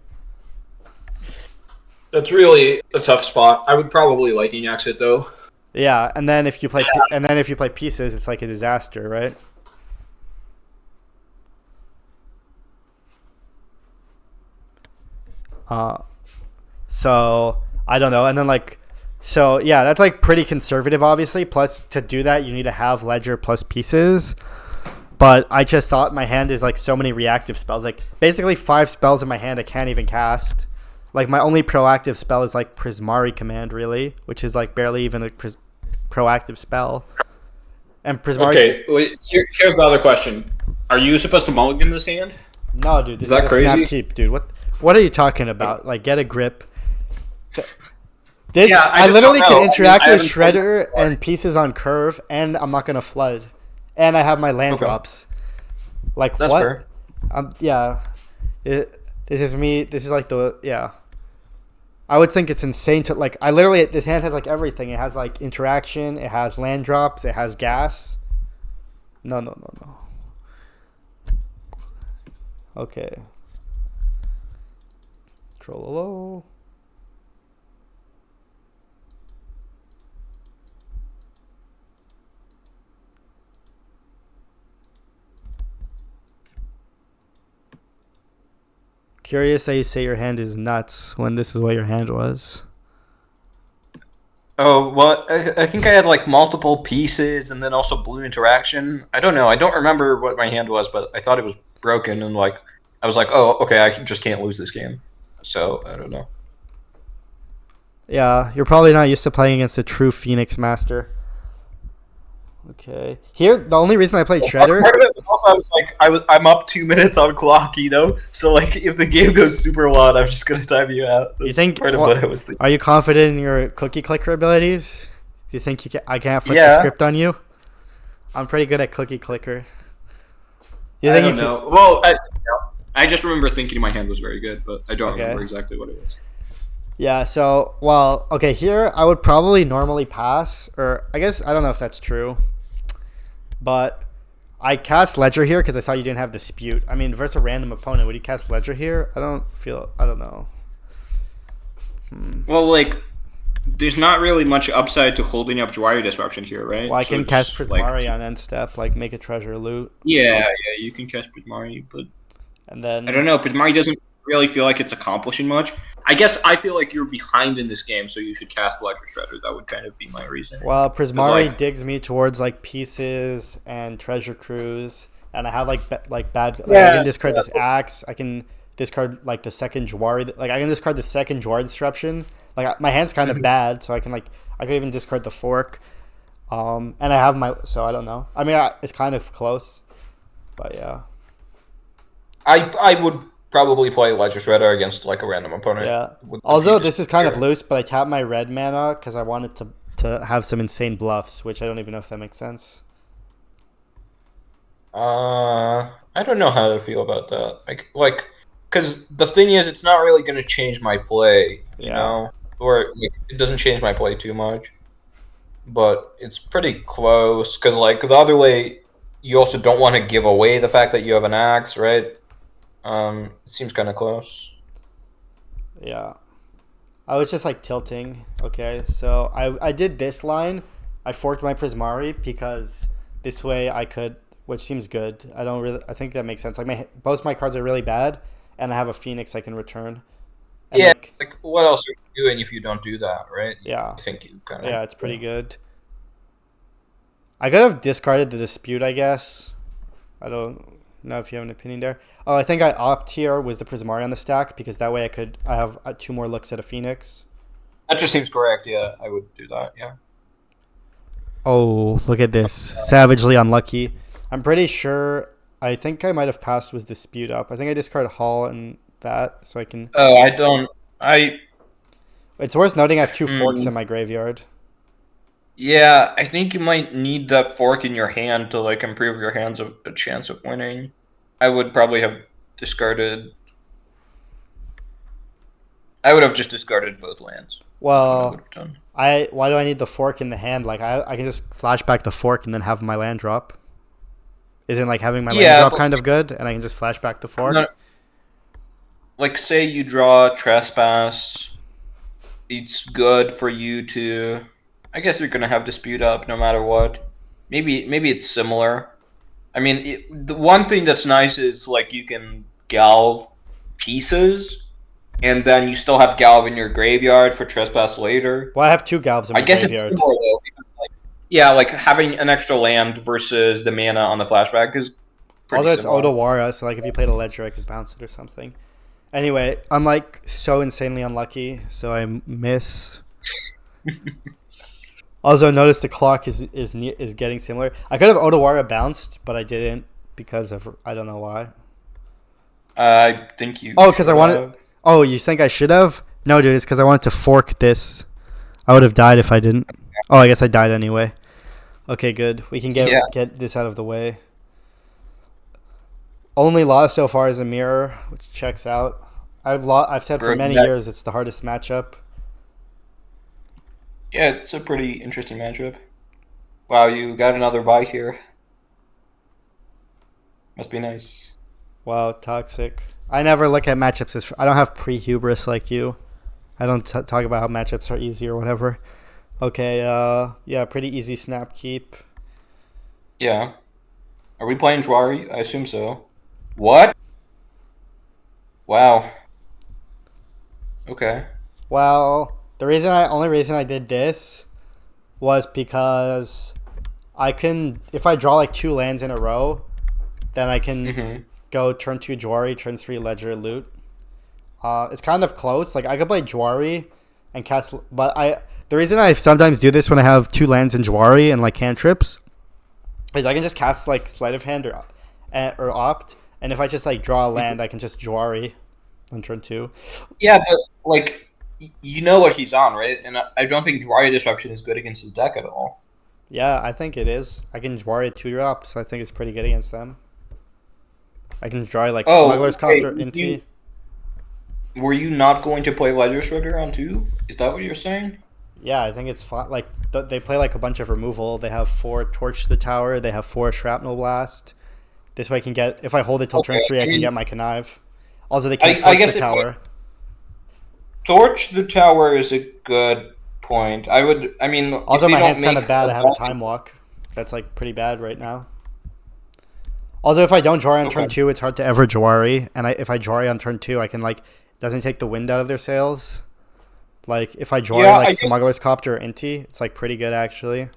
That's really a tough spot. I would probably Lightning Axe it though. Yeah, and then if you play pieces, it's like a disaster, right? So I don't know, and then like, so yeah, that's like pretty conservative, obviously. Plus, to do that, you need to have Ledger plus pieces. But I just thought my hand is like so many reactive spells, like basically 5 spells in my hand I can't even cast. Like, my only proactive spell is like Prismari command, really, which is like barely even a proactive spell. And Prismari. Okay, wait, here's the other question: are you supposed to mulligan this hand? No, dude, this Is that a crazy? snap keep, dude. What are you talking about? Like, get a grip. Yeah, I just literally don't know. can interact I mean, with Shredder and pieces on curve, and I'm not gonna flood, and I have my land Okay. drops. Like, That's what? fair. Yeah. This is me. This is like I would think it's insane to like. This hand has like everything. It has like interaction. It has land drops. It has gas. No. Okay. Trollolo. Curious that you say your hand is nuts when this is what your hand was. Oh, well, I think I had like multiple pieces and then also blue interaction. I don't know. I don't remember what my hand was, but I thought it was broken and like I was like, oh, okay, I just can't lose this game. So I don't know. Yeah, you're probably not used to playing against a true Phoenix Master. Okay. Here, the only reason I played Shredder. Part of it was also I'm up 2 minutes on clock, you know. So like if the game goes super wild, I'm just gonna time you out. That's You think? part of what I was thinking. Are you confident in your cookie clicker abilities? Do you think I can't flip the Yeah. script on you? I'm pretty good at cookie clicker. You I think don't you know. Well, I just remember thinking my hand was very good, but I don't Okay. remember exactly what it was. Yeah, so, well, okay, here I would probably normally pass, or I guess, I don't know if that's true, but I cast Ledger here because I thought you didn't have Dispute. I mean, versus a random opponent, would you cast Ledger here? I don't know. Well, like, there's not really much upside to holding up Jwari Disruption here, right? Well, I So can it's cast Prismari like, on end step, like make a treasure loot, yeah, you can cast Prismari, but and then... I don't know. Prismari doesn't really feel like it's accomplishing much. I guess I feel like you're behind in this game, so you should cast Ledger Shredder. That would kind of be my reason. Well, Prismari like- digs me towards like pieces and treasure cruise, and I have like bad. Like, I can discard this axe. I can discard like the second Jwari. Like, I can discard the second Jwari disruption. Like, my hand's kind of bad, so I could even discard the fork. And I have so I don't know. I mean, it's kind of close, but yeah. I would probably play Ledger Shredder against like a random opponent. Yeah. With the Also, future this is kind of secure. loose, but I tapped my red mana because I wanted to have some insane bluffs, which I don't even know if that makes sense. I don't know how to feel about that. Because the thing is, it's not really going to change my play, Yeah. or like, it doesn't change my play too much. But it's pretty close. Because like the other way, you also don't want to give away the fact that you have an axe, right? It seems kind of close. Yeah. I was just like tilting. Okay, so I did this line. I forked my Prismari because this way I could, which seems good. I think that makes sense. Like both my cards are really bad, and I have a Phoenix I can return, and Yeah, like like what else are you doing if you don't do that, right? yeah, I think you kind of. yeah, it's pretty good. I could have discarded the dispute, I guess. I don't know if you have an opinion there. Oh, I think I opt here was the Prismari on the stack because that way I have two more looks at a Phoenix. That just seems correct. Yeah, I would do that. Yeah. Oh, look at this. Savagely unlucky. I'm pretty sure. I think I might have passed was dispute up. I think I discard Hall and that so I can. Oh, I don't. I. It's worth noting I have two forks in Mm, my graveyard. yeah, I think you might need that fork in your hand to like improve your hand's a chance of winning. I would probably have discarded. I would have just discarded both lands. That's what I would Well, have done. why do I need the fork in the hand? Like I can just flash back the fork and then have my land drop. Isn't like having my land Yeah, drop but kind of good and I can just flash back the no, fork? like say you draw trespass, it's good for you to. I guess you're gonna have dispute up no matter what. Maybe it's similar. I mean, the one thing that's nice is like you can galve pieces, and then you still have galve in your graveyard for trespass later. Well, I have two galves in I my guess it's graveyard. similar though, because like yeah, like having an extra land versus the mana on the flashback is pretty Also, it's similar. Odawara, so like if you played a ledger, I could bounce it or something. Anyway, I'm like so insanely unlucky, so I miss. Also, notice the clock is getting similar. I could have Odawara bounced, but I didn't because of I don't know why. I think you Oh, because I should wanted. have. Oh, you think I should have? No, dude, it's because I wanted to fork this. I would have died if I didn't. Oh, I guess I died anyway. Okay, good. We can Yeah, get this out of the way. Only loss so far is a mirror, which checks out. I've said for many years it's the hardest matchup. yeah, it's a pretty interesting matchup. Wow, you got another buy here. Must be nice. Wow, toxic. I never look at matchups as I don't have pre-hubris like you. I don't talk about how matchups are easy or whatever. Okay, yeah, pretty easy snap keep. Yeah. Are we playing Jwari? I assume so. What? Wow. Okay. Well, only reason I did this was because I can if I draw like two lands in a row, then I can Mm-hmm. go turn two Jwari, turn three Ledger Loot. It's kind of close. Like I could play Jwari and cast, but the reason I sometimes do this when I have two lands in Jwari and like cantrips is I can just cast like sleight of hand or opt, and if I just like draw a land, I can just Jwari on turn two. Yeah, but like you know what he's on, right? And I don't think Jwari Disruption is good against his deck at all. Yeah, I think it is. I can Jwari two drops. I think it's pretty good against them. I can Jwari like Oh, Smuggler's okay. Copter Inti. Were you not going to play Ledger Shredder on two? Is that what you're saying? Yeah, I think it's fun. Like they play like a bunch of removal. They have 4 Torch to the Tower. They have 4 Shrapnel Blast. This way I can get if I hold it till Okay. turn 3, I I can mean, get my Connive. Also, they can't I torch the guess tower. Torch the Tower is a good point. I would. I mean, if Also, they my don't hand's kind make of bad. I have a Time Walk. That's like pretty bad right now. Also, if I don't Jwari on Okay. turn 2, it's hard to ever Jwari. And if I Jwari on turn 2, I can like doesn't take the wind out of their sails. Like if I Jwari Yeah, like I guess Smuggler's Copter or Inti, it's like pretty good actually.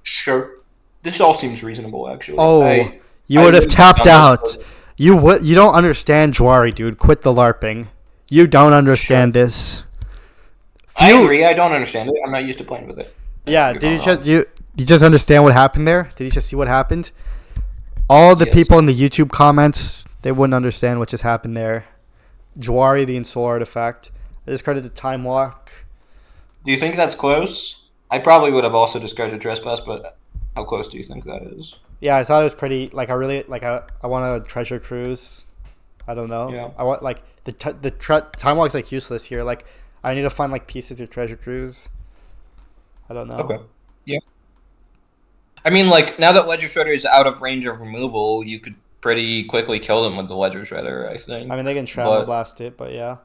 sure. This all seems reasonable, actually. Oh, you I would have would have tapped done this. out. You don't understand Jwari, dude. Quit the LARPing. You don't Sure. understand this. I Few agree. I don't understand it. I'm not used to playing with it. I Yeah, think you're did not you just wrong. you just understand what happened there? Did you just see what happened? All the people in the YouTube comments, they wouldn't understand what just happened there. Jwari, the Ensoul artifact. I discarded the Time Walk. Do you think that's close? I probably would have also discarded Trespass, but how close do you think that is? Yeah, I thought it was pretty. Like I really like. I want a Treasure Cruise. I don't know. Yeah. I want like Time Walk's like useless here. Like I need to find like pieces to Treasure Cruise. I don't know. Okay. Yeah. I mean, like now that Ledger Shredder is out of range of removal, you could pretty quickly kill them with the Ledger Shredder. I think. I mean, they can Shrapnel Blast it, but yeah.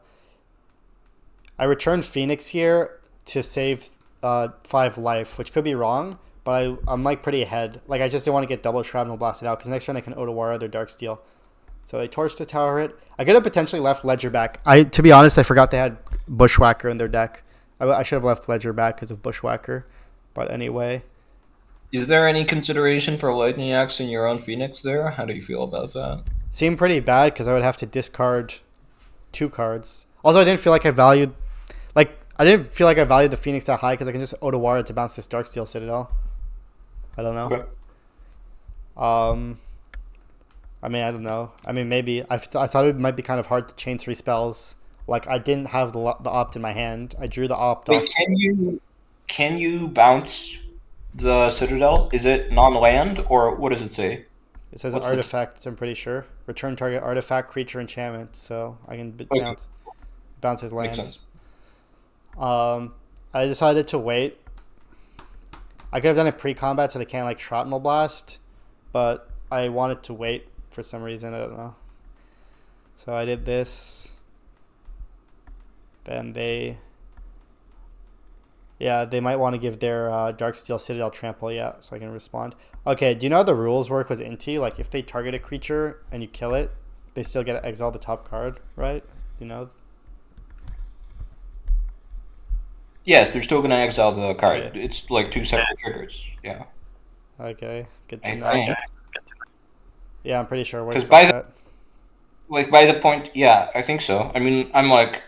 I returned Phoenix here to save 5 life, which could be wrong, but I'm like pretty ahead. Like I just didn't want to get double Shrapnel Blasted out because next turn I can Otawara their Darksteel. So I torched the tower it. I could have potentially left Ledger back. To be honest, I forgot they had Bushwhacker in their deck. I should have left Ledger back because of Bushwhacker. But anyway. Is there any consideration for Lightning Axe in your own Phoenix there? How do you feel about that? Seemed pretty bad because I would have to discard 2 cards. Also, I didn't feel like I valued the Phoenix that high because I can just Otawara to bounce this Darksteel Citadel. I don't know. Okay. I mean, I don't know. I mean, maybe. I thought it might be kind of hard to chain 3 spells. Like, I didn't have the Opt in my hand. I drew the Opt off. Can you bounce the Citadel? Is it non-land, or what does it say? It says artifact, I'm pretty sure. Return target artifact, creature, enchantment. So I can bounce his lands. Makes sense. I decided to wait. I could have done it pre-combat so they can't, like, Shrapnel Blast. But I wanted to wait for some reason. I don't know. So I did this. Then they might want to give their Darksteel Citadel Trample, so I can respond. Okay, do you know how the rules work with Inti? Like, if they target a creature and you kill it, they still get to exile the top card, right? You know? Yes, they're still going to exile the card. Okay. It's like 2 separate triggers. Yeah. Okay, good to I know. think. Yeah, I'm pretty sure it works Because like that. by the point, yeah, I think so. I mean, I'm like,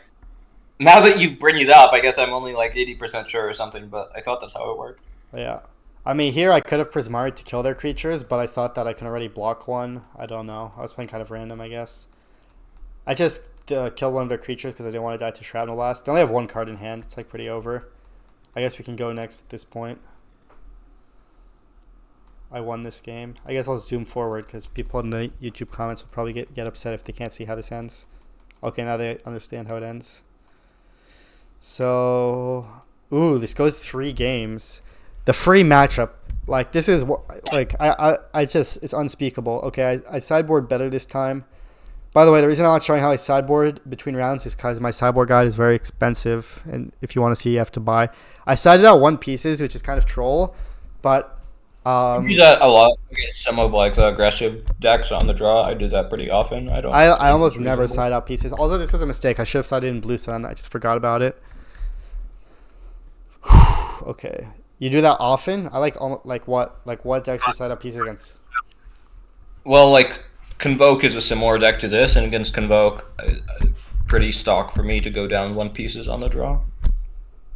now that you bring it up, I guess I'm only like 80% sure or something, but I thought that's how it worked. Yeah. I mean, here I could have Prismari to kill their creatures, but I thought that I can already block one. I don't know. I was playing kind of random, I guess. I just killed one of their creatures because I didn't want to die to Shrapnel Blast. They only have 1 card in hand. It's like pretty over. I guess we can go next at this point. I won this game. I guess I'll zoom forward because people in the YouTube comments will probably get upset if they can't see how this ends. Okay, now they understand how it ends. So, this goes 3 games. The free matchup, like, this is like I just, it's unspeakable. Okay, I sideboard better this time. By the way, the reason I'm not showing how I sideboard between rounds is because my sideboard guide is very expensive, and if you want to see, you have to buy. I sided out 1 pieces, which is kind of troll, but I do that a lot against some of like the aggressive decks on the draw. I do that pretty often. I almost never side out pieces. Also, this was a mistake. I should have sided in Blue Sun. I just forgot about it. Okay, you do that often? I like what decks you side up pieces against? Well, like Convoke is a similar deck to this, and against Convoke, pretty stock for me to go down 1 pieces on the draw.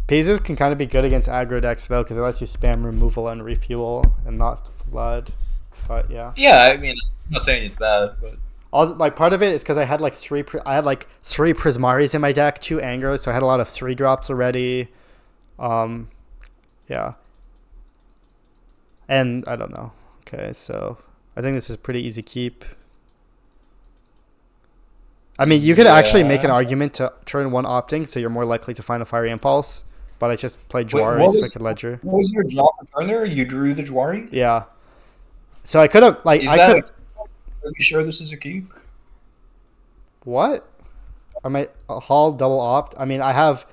Pieces can kind of be good against aggro decks though, because it lets you spam removal and refuel and not flood. But yeah. Yeah, I mean, I'm not saying it's bad, but also, like, part of it is because I had like 3 Prismaris in my deck, 2 Angros, so I had a lot of 3 drops already. Yeah. And I don't know. Okay, so I think this is pretty easy keep. I mean, you could actually make an argument to turn 1 opting, so you're more likely to find a Fiery Impulse. But I just played Jwari, so I could Ledger. What was your draw for turn there? You drew the Jwari? Yeah. So I could have, like, Are you sure this is a keep? What? I might haul double opt. I mean, I have,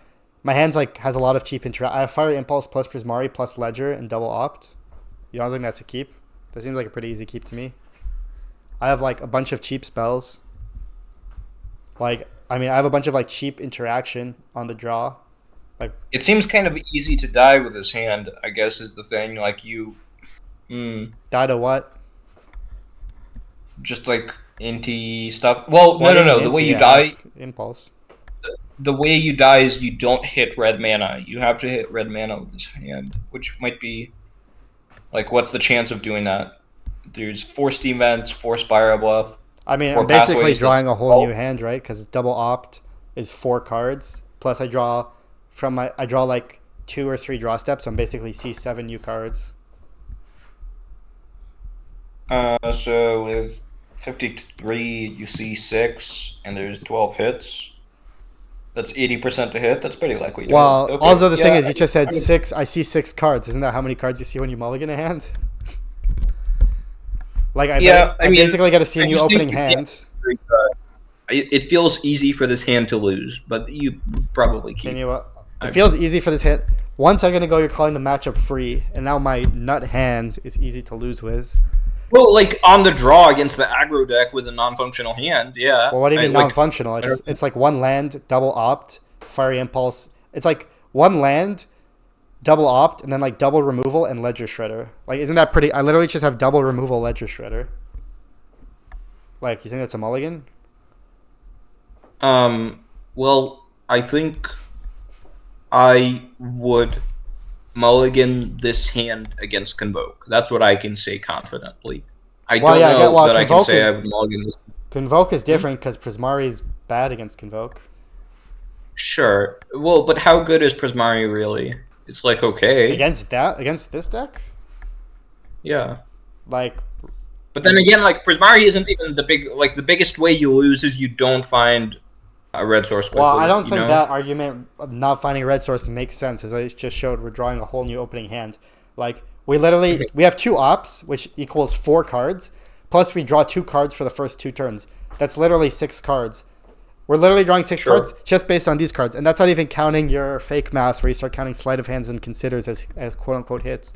my hands like has a lot of cheap I have Fiery Impulse plus Prismari plus Ledger and double opt. You don't think that's a keep? That seems like a pretty easy keep to me. I have like a bunch of cheap spells. Like, I mean, I have a bunch of like cheap interaction on the draw. Like, it seems kind of easy to die with this hand, I guess, is the thing. Like, you die to what? Just like Inti stuff. Well, no. The way you die, Impulse. The way you die is you don't hit red mana. You have to hit red mana with this hand, which might be Like, what's the chance of doing that? There's 4 steam vents, 4 spiral bluff, I mean, 4 I'm basically pathways. That's drawing a whole new 12. hand, right? Because double opt is 4 cards. Plus, I draw like 2 or 3 draw steps. So I'm basically C7 new cards. So with 53, you see 6, and there's 12 hits. That's 80% to hit. That's pretty likely to hit. Well, Okay, also the thing yeah. is, you just said I mean, 6. I see 6 cards. Isn't that how many cards you see when you mulligan a hand? Like yeah. I I mean, basically got to see a I new just think opening this hand hand. is very good. It feels easy for this hand to lose, but you probably Can keep. you? It I feels easy for this hand. One second ago, you're calling the matchup free, and now my nut hand is easy to lose with. Well, like on the draw against the aggro deck with a non-functional hand, yeah. Well, what do you I mean like. non-functional? I don't. It's like one land, double opt, fiery impulse. It's like one land, double opt, and then like double removal and ledger shredder. Like, isn't that pretty? I literally just have double removal, ledger shredder. Like, you think that's a mulligan? Well, I think I would mulligan this hand against Convoke. That's what I can say confidently. I Well, don't yeah, I get. know Well, that I can say I would mulligan this. Convoke is Hmm? different because Prismari is bad against Convoke. Sure. Well, but how good is Prismari really? It's like okay. Against this deck, Yeah. like But then again, like Prismari isn't even the big like the biggest way you lose is you don't find a red source well, I quickly, don't you think know? that argument of not finding a red source makes sense. As I just showed, we're drawing a whole new opening hand. Like we have 2 ops, which equals 4 cards. Plus, we draw 2 cards for the first 2 turns. That's literally 6 cards. We're literally drawing 6 cards Sure. just based on these cards, and that's not even counting your fake math where you start counting sleight of hands and considers as quote unquote hits.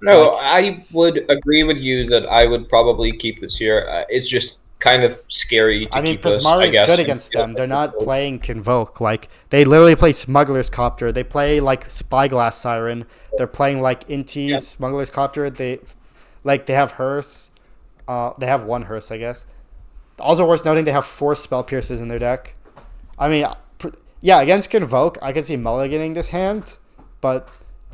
No, Like, I would agree with you that I would probably keep this here. It's just kind of scary to I mean, keep this, Prismari I is good guess. And against them. They're not playing Convoke. Like, they literally play Smuggler's Copter. They play, like, Spyglass Siren. They're playing, like, yeah. Inti, Smuggler's Copter. They have Hearse. They have 1 Hearse, I guess. Also worth noting, they have 4 Spell Pierces in their deck. I mean, yeah, against Convoke, I can see mulliganing this hand, but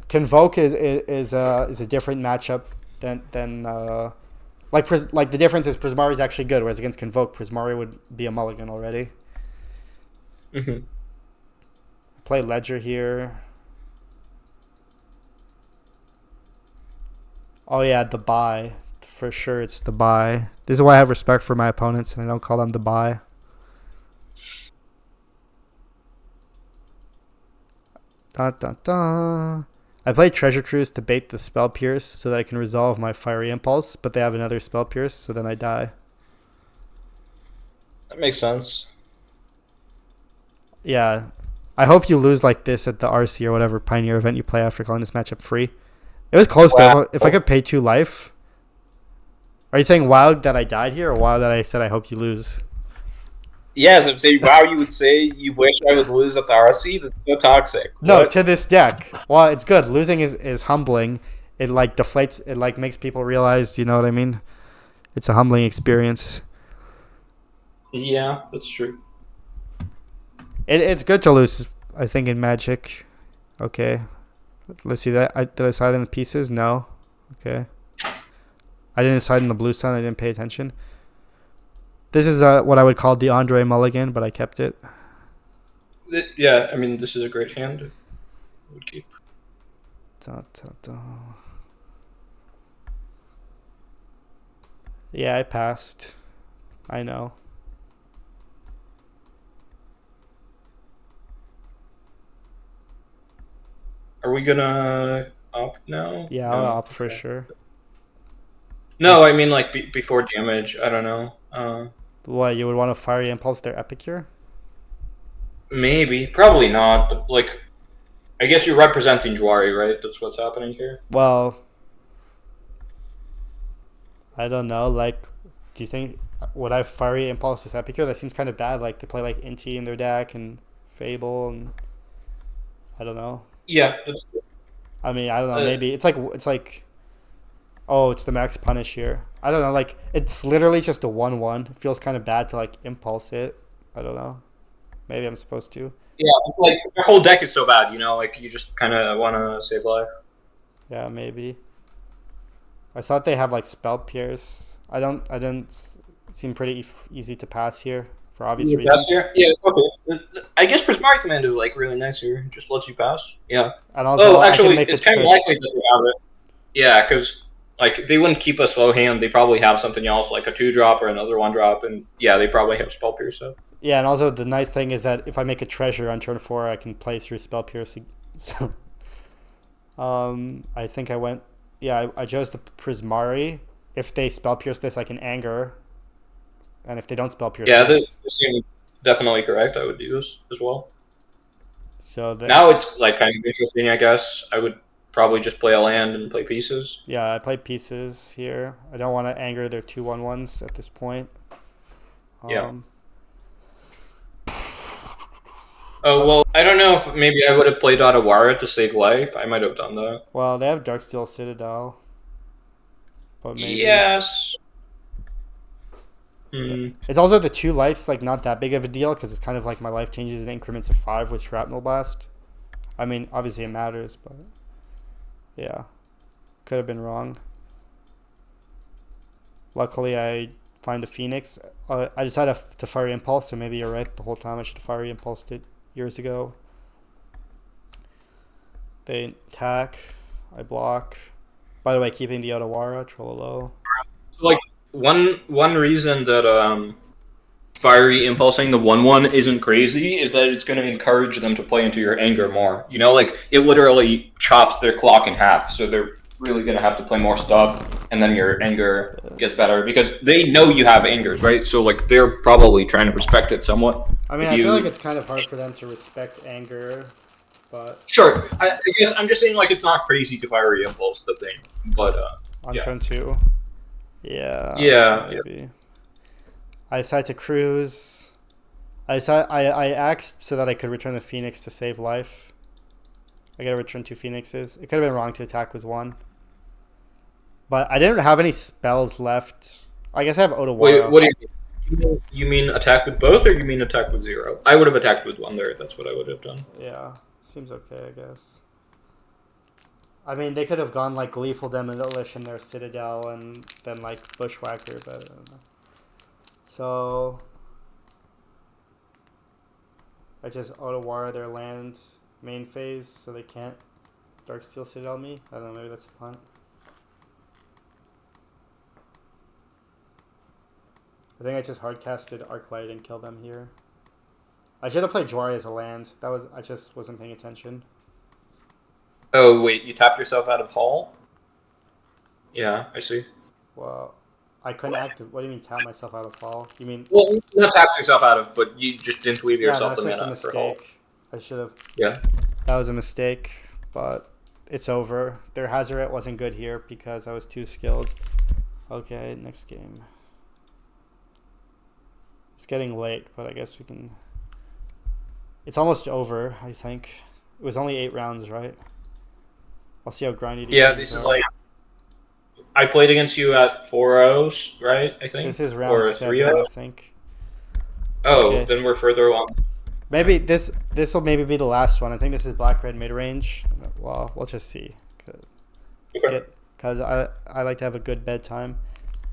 Convoke is a different matchup than like the difference is Prismari is actually good, whereas against Convoke, Prismari would be a mulligan already. Hmm. Play Ledger here. Oh yeah, the buy. For sure it's the buy. This is why I have respect for my opponents and I don't call them the buy. Da, da, da. I play Treasure Cruise to bait the Spell Pierce so that I can resolve my Fiery Impulse, but they have another Spell Pierce, so then I die. That makes sense. Yeah. I hope you lose like this at the RC or whatever Pioneer event you play after calling this matchup free. It was close Wow. though. If I could pay 2 life. Are you saying wow that I died here or wow that I said I hope you lose? Yes, I'm saying, wow, you would say you wish I would lose at the RC? That's so toxic. No, What? to this deck. Well, it's good. Losing is humbling. It like deflates. It like makes people realize. You know what I mean? It's a humbling experience. Yeah, that's true. It's good to lose. I think in Magic. Okay, let's see that. Did I side in the pieces? No. Okay. I didn't side in the blue sun. I didn't pay attention. This is what I would call the Andrei mulligan, but I kept it. Yeah, I mean, this is a great hand. I would keep. Da, da, da. Yeah, I passed. I know. Are we gonna opt now? Yeah, I'll No. opt for Okay. sure. No, I mean like before damage. I don't know. What, you would want to Fiery Impulse their Epicure? Maybe, probably not. But like, I guess you're representing Jwari, right? That's what's happening here. Well, I don't know. Like, do you think would I Fiery Impulse this Epicure? That seems kind of bad. Like, they play like Inti in their deck and Fable, and I don't know. Yeah, that's. I mean, I don't know. Uh, Maybe it's like oh, it's the max punish here. I don't know. Like, it's literally just a 1/1. It feels kind of bad to like impulse it. I don't know. Maybe I'm supposed to. yeah, like the whole deck is so bad. You know, like you just kind of want to save life. Yeah, maybe. I thought they have like spell pierce. I don't seem pretty easy to pass here for obvious Pass reasons. here? Yeah, okay. I guess Prismari Command is like really nice here. It just lets you pass. Yeah. And also Oh, I can actually, make a it's kind of trish. likely that they have it. Yeah, because like they wouldn't keep a slow hand. They probably have something else like a 2-drop or another 1-drop, and yeah, they probably have Spell Pierce. So Yeah, and also the nice thing is that if I make a treasure on turn 4, I can play through spell pierce. So I think I went. Yeah, I chose the Prismari. If they spell pierce this, I can anger, and if they don't spell pierce yeah, this this, seems definitely correct. I would do this as well. so then Now it's like kind of interesting, I guess. I would probably just play a land and play pieces. yeah, I play pieces here. I don't want to anger their 2/1/1s at this point. Yeah. Um, Oh well, I don't know if maybe I would have played Adawara to save life. I might have done that. well, they have Darksteel Citadel, but maybe Yes. yeah. Hmm. It's also the 2 lives, like not that big of a deal because it's kind of like my life changes in increments of 5 with Shrapnel Blast. I mean, obviously it matters, but yeah, could have been wrong. Luckily, I find a Phoenix. I decided to Fiery Impulse, so maybe you're right. The whole time I should have Fiery Impulsed it years ago. They attack. I block. By the way, keeping the Otawara, Trololo. So like one reason that fiery impulsing the 1/1 isn't crazy is that it's going to encourage them to play into your anger more. You know, like it literally chops their clock in half, so they're really going to have to play more stuff, and then your anger gets better because they know you have angers, right? So like they're probably trying to respect it somewhat. I mean, If I feel like you it's kind of hard for them to respect anger, but sure, I guess I'm just saying like it's not crazy to fiery impulse the thing, but on yeah, turn 2, yeah, yeah. maybe. I decided to cruise. I axed so that I could return the Phoenix to save life. I gotta return 2 Phoenixes. It could have been wrong to attack with 1. But I didn't have any spells left. I guess I have Otawara. Wait, what do you mean? You mean attack with both, or you mean attack with 0? I would have attacked with 1 there. That's what I would have done. Yeah, seems okay, I guess. I mean, they could have gone like Gleeful Demolish in their Citadel and then like Bushwhacker, but I don't know. So I just Otawara their land main phase so they can't Darksteel Citadel me. I don't know, maybe that's a punt. I think I just hardcasted Arclight and killed them here. I should have played Jwari as a land. I just wasn't paying attention. Oh, wait, you tapped yourself out of Hall? Yeah, I see. Well, I couldn't active. What do you mean tap myself out of fall? You mean Well, not tapped yourself out of, but you just didn't leave yeah? yourself That's the just a mana for Hall. mistake. I should have. Yeah. That was a mistake, but it's over. Their Hazaret wasn't good here because I was too skilled. Okay, next game. It's getting late, but I guess we can. It's almost over, I think. It was only 8 rounds, right? I'll see how grindy. Yeah, this is like I played against you at 4-0s, right? I think. This is round or 7, 3-0. I think. Oh, Okay. then we're further along. Maybe this will maybe be the last one. I think this is black red mid range. Well, we'll just see. Because I like to have a good bedtime.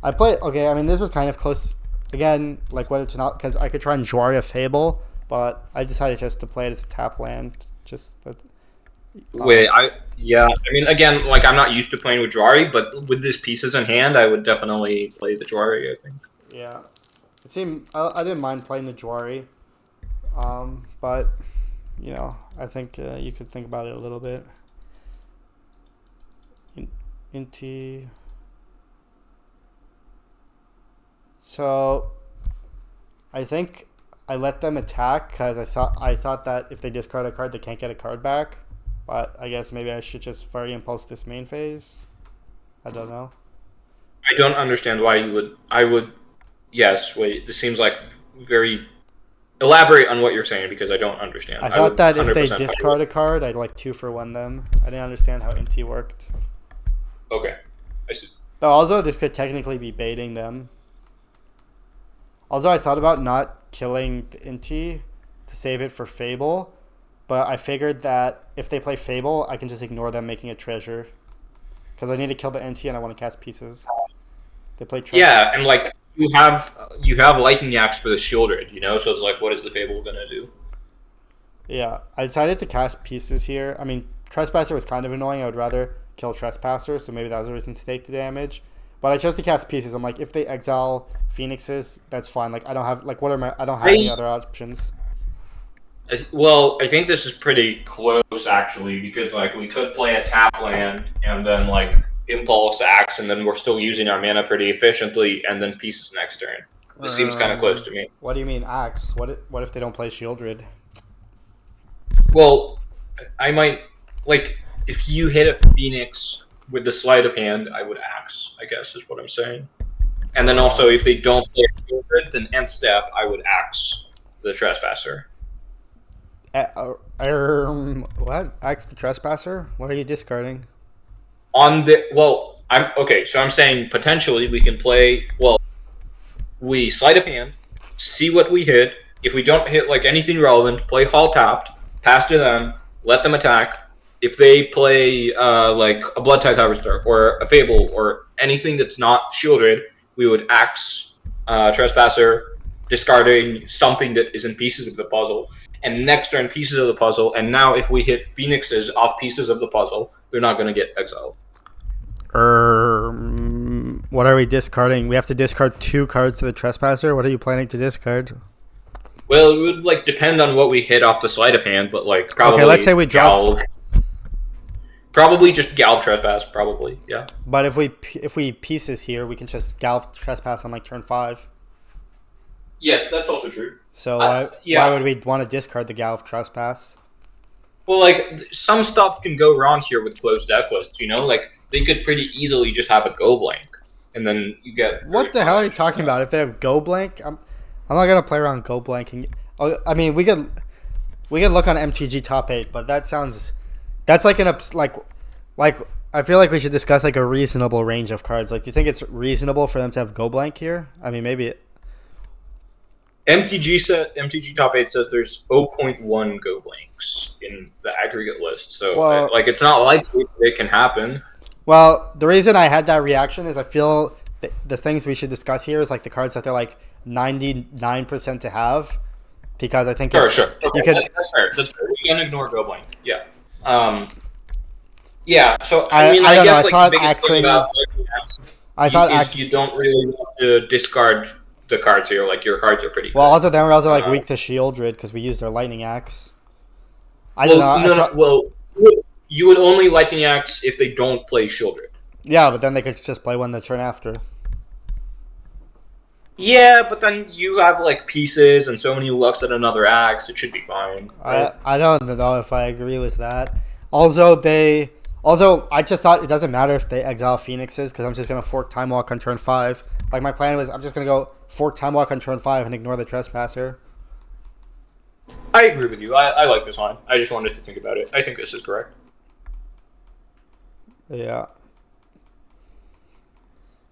I play okay. I mean, this was kind of close. Again, like whether to not because I could try and Jwaria Fable, but I decided just to play it as a tap land. Just that. Wait, I mean, again, like I'm not used to playing with Jwari, but with these pieces in hand, I would definitely play the Jwari. I think. Yeah, it seemed I didn't mind playing the Jwari, but you know I think you could think about it a little bit. Inti. So, I think I let them attack because I thought that if they discard a card, they can't get a card back. But I guess maybe I should just Fiery Impulse this main phase. I don't know. I don't understand why you would. I would. Yes. Wait. This seems like very. Elaborate on what you're saying because I don't understand. I thought that if they 100% discard a card, I'd like 2-for-1 them. I didn't understand how Inti worked. Okay, I see. But also, this could technically be baiting them. Also, I thought about not killing Inti to save it for Fable, but I figured that if they play Fable, I can just ignore them making a treasure. Because I need to kill the NT and I want to cast pieces. They play Trespass. Yeah, and like you have Lightning Axe for the Shieldred, you know. So it's like, what is the Fable gonna do? Yeah, I decided to cast pieces here. I mean, Trespasser was kind of annoying. I would rather kill Trespasser, so maybe that was a reason to take the damage. But I chose to cast pieces. I'm like, if they exile Phoenixes, that's fine. Like, I don't have like what are my I don't have any other options. Well, I think this is pretty close actually, because like we could play a tap land and then like Impulse Axe, and then we're still using our mana pretty efficiently, and then pieces next turn. This seems kind of close to me. What do you mean axe? What if they don't play Shieldred? Well, I might like if you hit a Phoenix with the sleight of hand, I would Axe. I guess is what I'm saying. And then also, if they don't play Shieldred, then end step, I would Axe the Trespasser. What? Axe the Trespasser? What are you discarding? I'm okay. So I'm saying potentially we can play. Well, we sleight of hand, see what we hit. If we don't hit like anything relevant, play Hall tapped, pass to them, let them attack. If they play like a Blood Tithe Harvester or a Fable or anything that's not shielded, we would Axe Trespasser, discarding something that is in pieces of the puzzle. And next turn, pieces of the puzzle. And now, if we hit Phoenixes off pieces of the puzzle, they're not going to get exiled. What are we discarding? We have to discard 2 cards to the Trespasser. What are you planning to discard? Well, it would like depend on what we hit off the sleight of hand, but like probably. Okay, let's say we draw. Probably just Galv Trespass. Probably, yeah. But if we pieces here, we can just Galv Trespass on like turn 5. Yes, that's also true. So why would we want to discard the Galv Trespass? Well, like some stuff can go wrong here with closed deck lists. You know, like they could pretty easily just have a go blank, and then you get. What the hell are you talking about? If they have go blank, I'm not gonna play around go blanking. I mean, we could look on MTG top 8, but that's like I feel like we should discuss like a reasonable range of cards. Like, do you think it's reasonable for them to have go blank here? I mean, maybe. MTG top 8 says there's 0.1 go blanks in the aggregate list, so like it's not likely it can happen. Well, the reason I had that reaction is I feel the things we should discuss here is like the cards that they're like 99% to have, because I think sure. You could, that's fair. We can ignore go blank. Yeah. Yeah. So I mean, I guess like the biggest thing about you don't really want to discard the cards here. Like your cards are pretty. Well, good. also then we're also like weak to Shieldred because we used our Lightning Axe. Well, you would only Lightning Axe if they don't play Shieldred. Yeah, but then they could just play one the turn after. Yeah, but then you have like pieces and so many looks at another axe. It should be fine. Right? I don't know if I agree with that. Also, I just thought it doesn't matter if they exile Phoenixes because I'm just gonna fork Time Walk on turn 5. Like my plan was, I'm just gonna go fork Time Walk on turn 5 and ignore the Trespasser. I agree with you. I like this line. I just wanted to think about it. I think this is correct. Yeah.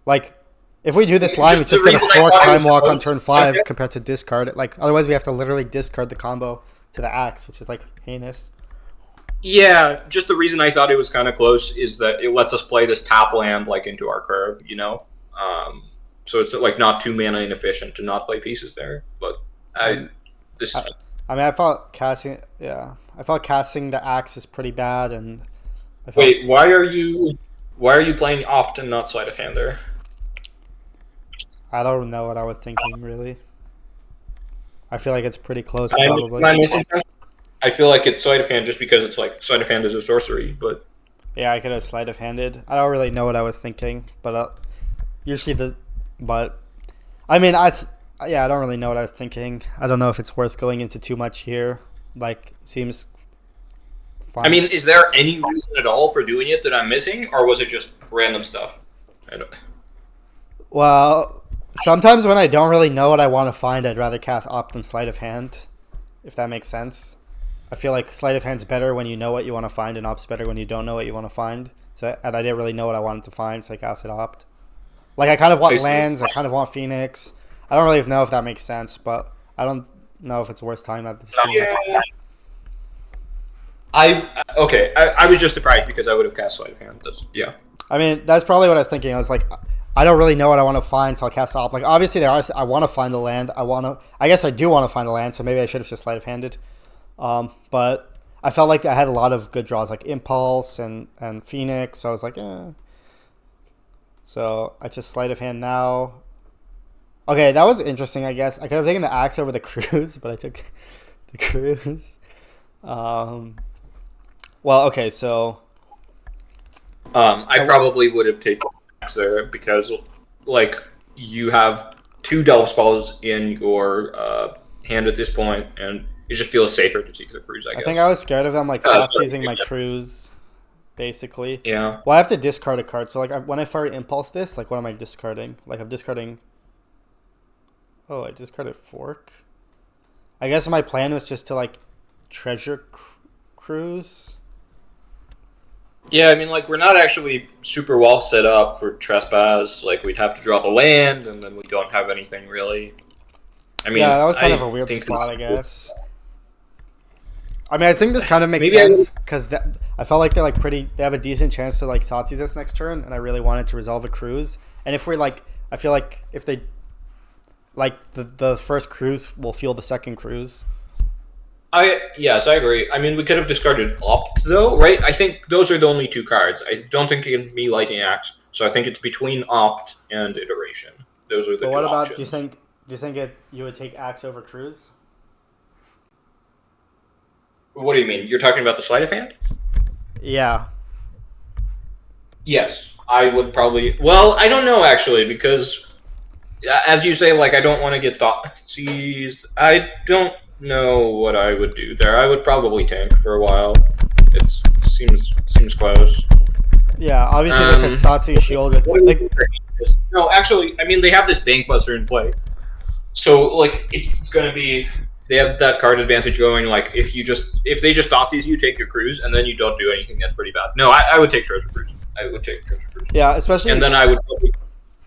Like, if we do this line, it's just going to fork Time Walk on turn 5 compared to discard it. Like, otherwise we have to literally discard the combo to the axe, which is, like, heinous. Yeah, just the reason I thought it was kind of close is that it lets us play this tap land, like, into our curve, you know? So it's, like, not too mana inefficient to not play pieces there. But I thought casting the axe is pretty bad, and wait, why are you playing Opt and not Sleight of Hand there? I don't know what I was thinking, really. I feel like it's pretty close, probably. I feel like it's Sleight of Hand just because it's like Sleight of Hand is a sorcery, but yeah, I could have Sleight of Handed. I don't really know what I was thinking, but I mean, I don't really know what I was thinking. I don't know if it's worth going into too much here. Like, seems fine. I mean, is there any reason at all for doing it that I'm missing, or was it just random stuff? Well, sometimes when I don't really know what I want to find, I'd rather cast Opt than Sleight of Hand, if that makes sense. I feel like Sleight of Hand's better when you know what you want to find, and Opt's better when you don't know what you want to find. And I didn't really know what I wanted to find, so I casted Opt. Like, I kind of want lands, I kind of want Phoenix. I don't really know if that makes sense, but I don't know if it's worth time at this time. Yeah. I was just surprised because I would have cast Sleight of Hand. Yeah. I mean, that's probably what I was thinking. I was like, I don't really know what I want to find, so I'll cast Op. Like, obviously, I want to find the land. I guess I do want to find the land, so maybe I should have just sleight of handed. But I felt like I had a lot of good draws, like Impulse and Phoenix. So I was like, eh. So I just sleight of hand now. Okay, that was interesting. I guess I could have taken the axe over the cruise, but I took the cruise. Well, okay, so I probably would have taken axe there because, like, you have 2 Delve spells in your hand at this point, and it just feels safer to take the cruise, I guess. I think I was scared of them like flat seizing my cruise, basically. Yeah. Well, I have to discard a card, so like when I fire Impulse this, like what am I discarding? Like I'm discarding. Oh, I discarded Fork. I guess my plan was just to like treasure cruise. Yeah, I mean, like, we're not actually super well set up for trespass. Like, we'd have to drop a land, and then we don't have anything really. I mean, yeah, that was kind of a weird spot, I guess. I mean, I think this kind of makes sense because I felt like they're like pretty. They have a decent chance to like Thoughtseize us next turn, and I really wanted to resolve a cruise. And if we're like, I feel like if they like the first cruise will feel the second cruise. Yes, I agree. I mean, we could have discarded Opt, though, right? I think those are the only 2 cards. I don't think it can be Lightning Axe, so I think it's between Opt and Iteration. Those are the 2 what about? options. Do you think you would take Axe over Cruise? What do you mean? You're talking about the sleight of hand? Yeah. Yes, I would probably. Well, I don't know actually, because as you say, like, I don't want to get seized. I don't know what I would do there. I would probably tank for a while. It seems close. Yeah, obviously they could Thoughtseize shield. No, actually, I mean, they have this Bankbuster in play, so like it's gonna be. They have that card advantage going. Like if they just Thoughtseize you, take your cruise, and then you don't do anything. That's pretty bad. No, I would take Treasure Cruise. I would take Treasure Cruise. Yeah, especially. And then I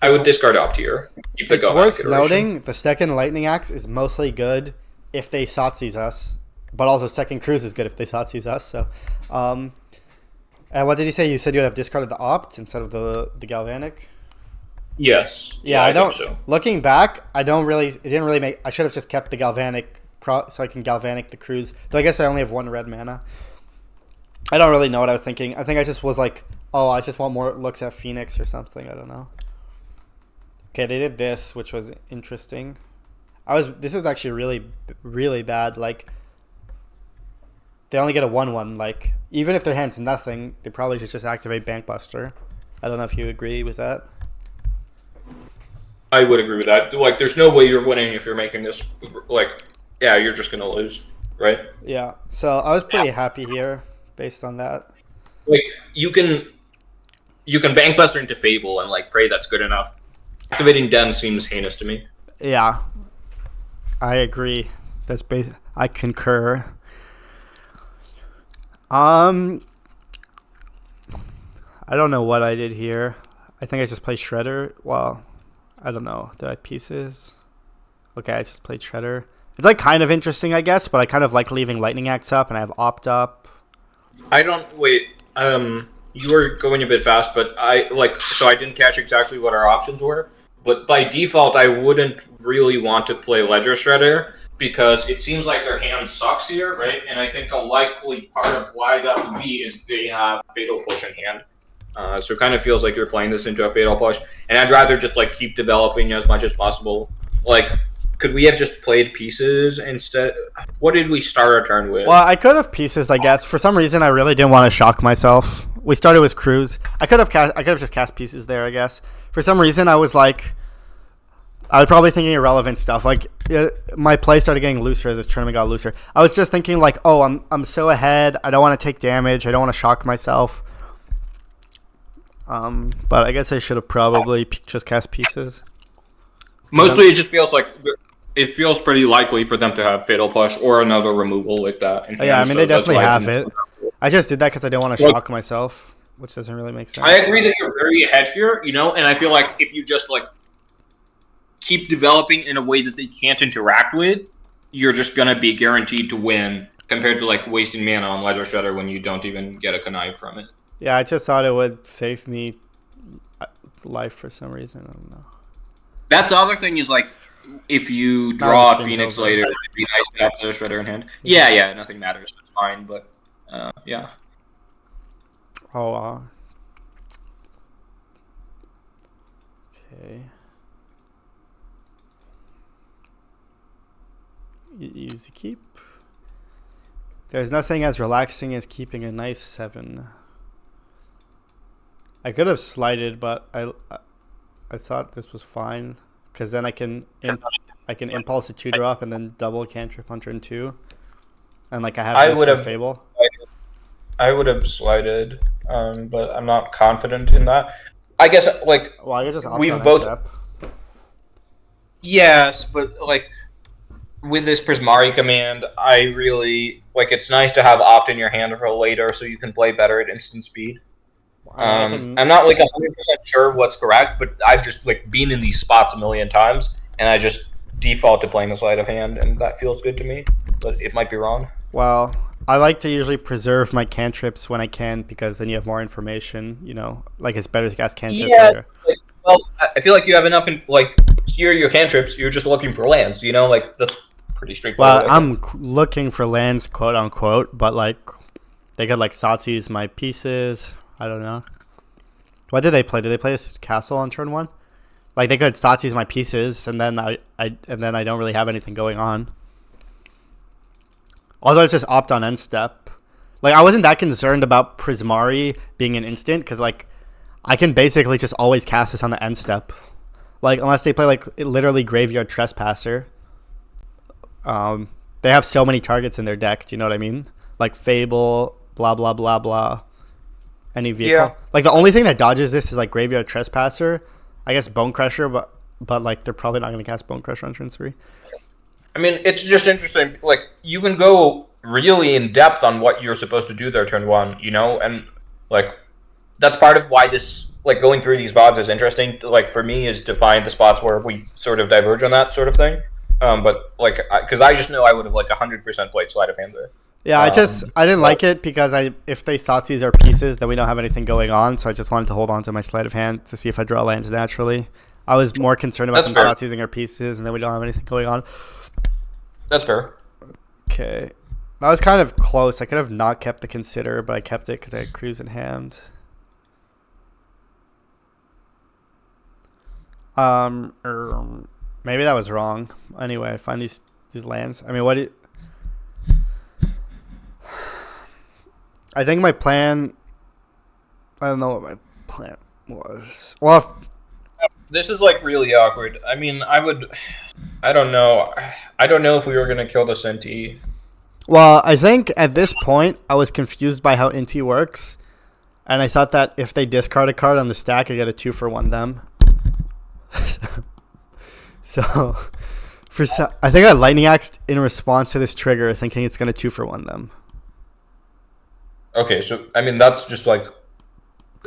would discard Opt here. Keep the it's worth noting the second Lightning Axe is mostly good if they Thoughtseize us, but also second Cruise is good if they Thoughtseize us. So, and what did you say? You said you would have discarded the Opt instead of the Galvanic. Yes. Yeah, I don't. Think so. Looking back, I don't really. It didn't really make. I should have just kept the Galvanic so I can Galvanic the Cruise. Though I guess I only have 1 red mana. I don't really know what I was thinking. I think I just was like, oh, I just want more looks at Phoenix or something. I don't know. Okay, they did this, which was interesting. This was actually really, really bad. Like, they only get a 1/1. Like, even if their hand's nothing, they probably should just activate Bankbuster. I don't know if you agree with that. I would agree with that. Like, there's no way you're winning if you're making this. Like, yeah, you're just gonna lose, right? Yeah. So I was pretty happy here based on that. Like, you can Bankbuster into Fable and like pray that's good enough. Activating Den seems heinous to me. Yeah, I agree. I concur. I don't know what I did here. I think I just played Shredder. Well, I don't know. Did I Pieces? Okay, I just played Shredder. It's like kind of interesting, I guess, but I kind of like leaving Lightning Axe up, and I have Opt up. I don't wait. You were going a bit fast, but I didn't catch exactly what our options were. But by default, I wouldn't really want to play Ledger Shredder because it seems like their hand sucks here, right? And I think a likely part of why that would be is they have Fatal Push in hand. So it kind of feels like you're playing this into a Fatal Push, and I'd rather just like keep developing as much as possible. Like, could we have just played Pieces instead? What did we start our turn with? Well, I could have Pieces, I guess. For some reason, I really didn't want to shock myself. We started with Cruise. I could have just cast Pieces there, I guess. For some reason, I was probably thinking irrelevant stuff. Like, my play started getting looser as this tournament got looser. I was just thinking like, oh, I'm so ahead. I don't want to take damage. I don't want to shock myself. But I guess I should have probably just cast Pieces. Mostly, it just feels like it feels pretty likely for them to have Fatal Push or another removal like that. Yeah, I mean, they definitely have it. I just did that because I didn't want to shock myself, which doesn't really make sense. I agree that you're very ahead here, and I feel like if you just like keep developing in a way that they can't interact with, you're just gonna be guaranteed to win compared to like wasting mana on Ledger Shredder when you don't even get a connive from it. Yeah, I just thought it would save me life for some reason. I don't know. That's the other thing is like, if you Now draw this a game's Phoenix over. later, it'd be nice to have the Shredder in hand. Yeah. Yeah, nothing matters. It's fine, but yeah. Oh, okay. Easy keep. There's nothing as relaxing as keeping a nice 7. I could have slided, but I thought this was fine because then I can impulse a 2-drop and then double cantrip on turn 2, and like I have this for Fable. I would have slided, but I'm not confident in that. I guess like Well, I could just opt we've on both. step. Yes, but like with this Prismari command, I really like. It's nice to have opt in your hand for later, so you can play better at instant speed. I'm not like 100% sure what's correct, but I've just like been in these spots a million times, and I just default to playing the sleight of hand, and that feels good to me. But it might be wrong. Well, I like to usually preserve my cantrips when I can because then you have more information. You know, like it's better to cast cantrips. Yes. Well, I feel like you have enough. Like here, are your cantrips. You're just looking for lands. You know, like that's pretty straightforward. Well, I'm looking for lands, quote unquote, but like they could like Satsu's my pieces. I don't know. What did they play? Did they play a castle on turn 1? Like they could Satsu's my pieces, and then I don't really have anything going on. Although it's just opt on end step. Like I wasn't that concerned about Prismari being an instant because like I can basically just always cast this on the end step. Like unless they play like literally Graveyard Trespasser. They have so many targets in their deck. Do you know what I mean? Like Fable, blah blah blah blah. Any vehicle. Yeah. Like the only thing that dodges this is like Graveyard Trespasser. I guess Bone Crusher, but like they're probably not going to cast Bone Crusher on turn 3. I mean, it's just interesting. Like you can go really in depth on what you're supposed to do there turn 1, you know, and like that's part of why this like going through these VODs is interesting. Like for me, is to find the spots where we sort of diverge on that sort of thing. But like, because I just know I would have like 100% played sleight of hand there. Yeah, I didn't like it because if they thought these are pieces, then we don't have anything going on. So I just wanted to hold on to my sleight of hand to see if I draw lands naturally. I was more concerned about them thoughts using our pieces, and then we don't have anything going on. That's fair. Okay, that was kind of close. I could have not kept the consider, but I kept it because I had Cruise in hand. Maybe that was wrong. Anyway, I find these lands. I mean, I think my plan. I don't know what my plan was. Well, this is like really awkward. I mean, I don't know. I don't know if we were gonna kill the Senti. Well, I think at this point I was confused by how Inti works, and I thought that if they discard a card on the stack, I get a 2-for-1 them. So, I think I lightning axed in response to this trigger, thinking it's gonna 2-for-1 them. Okay, so I mean that's just like